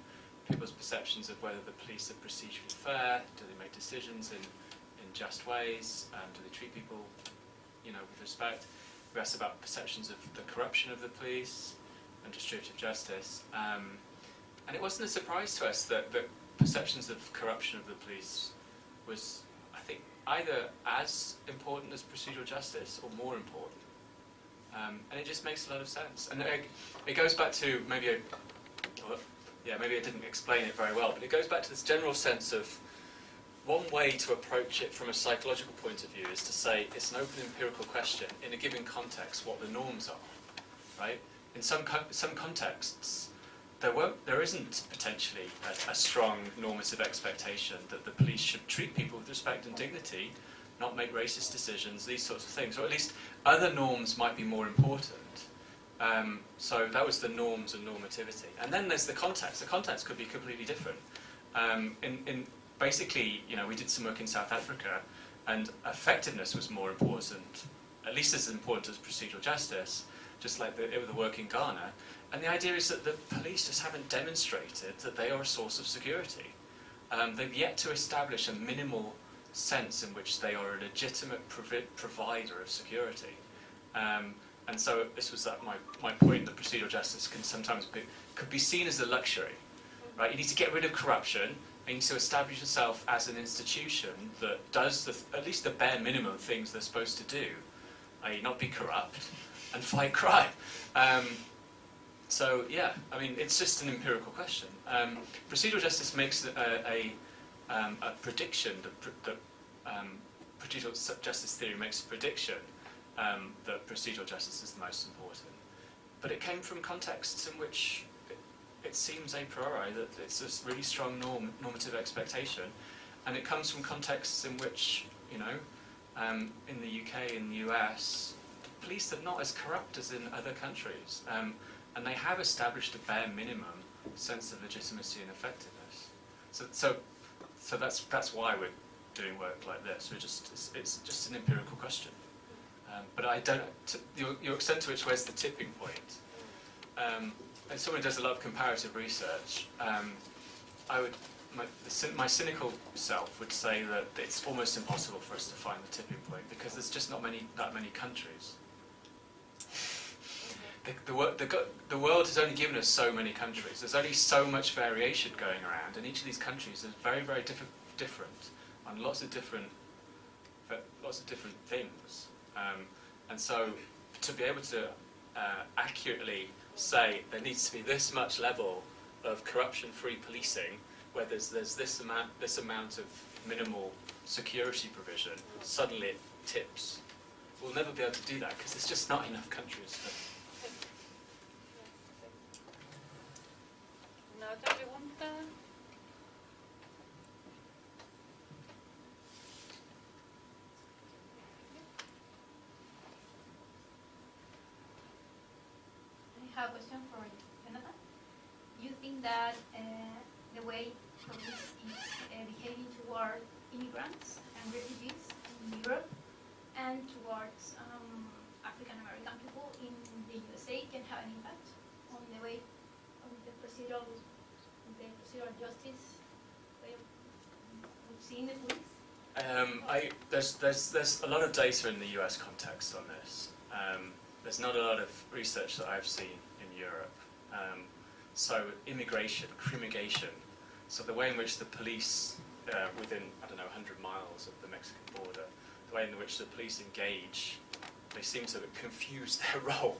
S3: people's perceptions of whether the police are procedurally fair, do they make decisions in just ways, do they treat people, with respect. We asked about perceptions of the corruption of the police and distributive justice. And it wasn't a surprise to us that perceptions of corruption of the police was, I think, either as important as procedural justice or more important. And it just makes a lot of sense. And it goes back to maybe I didn't explain it very well, but it goes back to this general sense of one way to approach it from a psychological point of view is to say it's an open empirical question in a given context what the norms are, right? In some contexts, there isn't potentially a strong normative expectation that the police should treat people with respect and dignity, not make racist decisions, these sorts of things, or at least other norms might be more important. So that was the norms and normativity. And then there's the context. The context could be completely different. Basically, we did some work in South Africa, and effectiveness was more important, at least as important as procedural justice, just like the work in Ghana. And the idea is that the police just haven't demonstrated that they are a source of security. They've yet to establish a minimal sense in which they are a legitimate provider of security. And so this was my point that procedural justice can sometimes could be seen as a luxury. Right? You need to get rid of corruption, and you need to establish yourself as an institution that does at least the bare minimum things they're supposed to do, i.e. not be corrupt, and fight crime. So yeah, I mean, it's just an empirical question. Procedural justice makes a prediction that procedural justice theory makes a prediction that procedural justice is the most important. But it came from contexts in which it seems a priori that it's a really strong normative expectation, and it comes from contexts in which, in the UK and the US, the police are not as corrupt as in other countries. And they have established a bare minimum sense of legitimacy and effectiveness. So that's why we're doing work like this. It's just an empirical question. But I don't. Your extent to which where's the tipping point? As someone who does a lot of comparative research, my cynical self would say that it's almost impossible for us to find the tipping point because there's just not that many countries. The world has only given us so many countries. There's only so much variation going around, and each of these countries is very, very different on lots of different things. And so, to be able to accurately say there needs to be this much level of corruption-free policing, where there's this amount of minimal security provision, suddenly it tips. We'll never be able to do that because there's just not enough countries.
S1: ¿Una otra pregunta?
S7: question for Jonathan. You think that the way police is behaving toward immigrants and refugees in Europe and towards African American people in the USA can have an impact on the way of the procedural justice way of seeing the police?
S3: There's a lot of data in the US context on this. There's not a lot of research that I've seen in Europe. So immigration, crimigation, so the way in which the police, within, I don't know, 100 miles of the Mexican border, the way in which the police engage, they seem to confuse their role.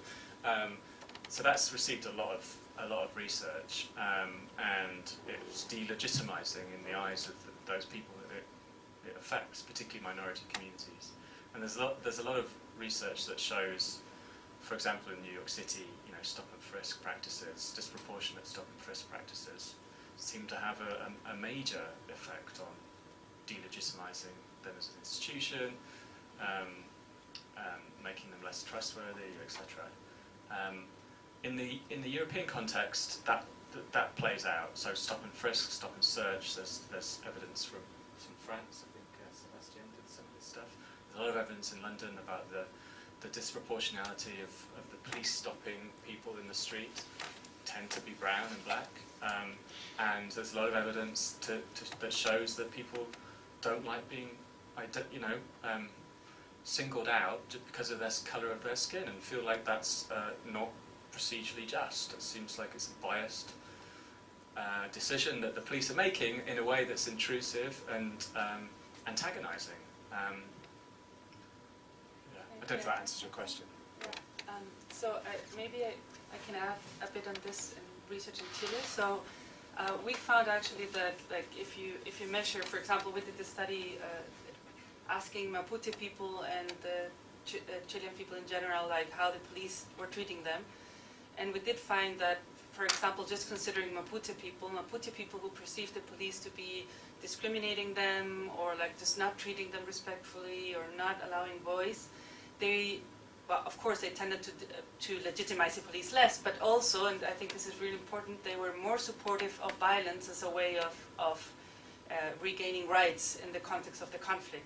S3: So that's received a lot of research, and it's delegitimizing in the eyes of those people that it affects, particularly minority communities. And there's a lot of research that shows, for example, in New York City, stop and frisk practices, disproportionate stop and frisk practices, seem to have a major effect on delegitimizing them as an institution, making them less trustworthy, etc. In the European context, that plays out. So stop and frisk, stop and search. There's evidence from France. I think Sébastien did some of this stuff. There's a lot of evidence in London about the disproportionality of the police stopping people in the street, tend to be brown and black, and there's a lot of evidence that shows that people don't like being, singled out just because of the colour of their skin, and feel like that's not procedurally just. It seems like it's a biased decision that the police are making in a way that's intrusive and antagonising. I don't know if that answers your question.
S1: Yeah. So maybe I can add a bit on this in research in Chile. So we found actually that, like, if you measure, for example, we did the study asking Mapuche people and the Chilean people in general, like, how the police were treating them, and we did find that, for example, just considering Mapuche people who perceived the police to be discriminating them or like just not treating them respectfully or not allowing voice, well, of course, they tended to legitimize the police less, but also, and I think this is really important, they were more supportive of violence as a way of regaining rights in the context of the conflict.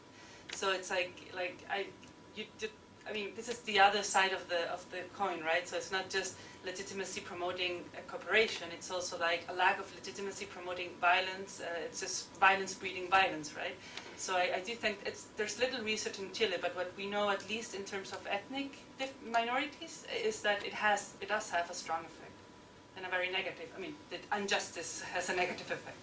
S1: So it's I mean, this is the other side of the coin, right? So it's not just legitimacy promoting cooperation; it's also like a lack of legitimacy promoting violence. It's just violence breeding violence, right? So I do think there's little research in Chile, but what we know, at least in terms of ethnic minorities, is that it does have a strong effect, and a very negative. I mean, that injustice has a negative effect.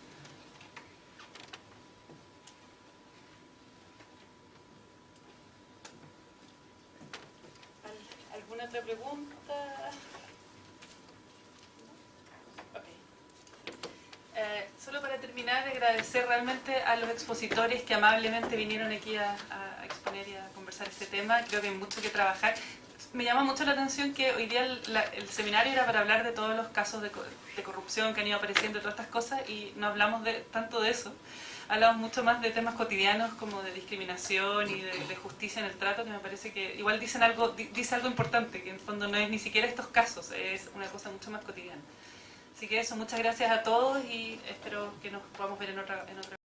S1: ¿Alguna otra pregunta? Solo para terminar, agradecer realmente a los expositores que amablemente vinieron aquí a exponer y a conversar este tema. Creo que hay mucho que trabajar. Me llama mucho la atención que hoy día el seminario era para hablar de todos los casos de corrupción que han ido apareciendo y todas estas cosas, y no hablamos tanto de eso. Hablamos mucho más de temas cotidianos como de discriminación y de justicia en el trato, que me parece que igual dice algo importante, que en el fondo no es ni siquiera estos casos, es una cosa mucho más cotidiana. Así que eso, muchas gracias a todos y espero que nos podamos ver en otra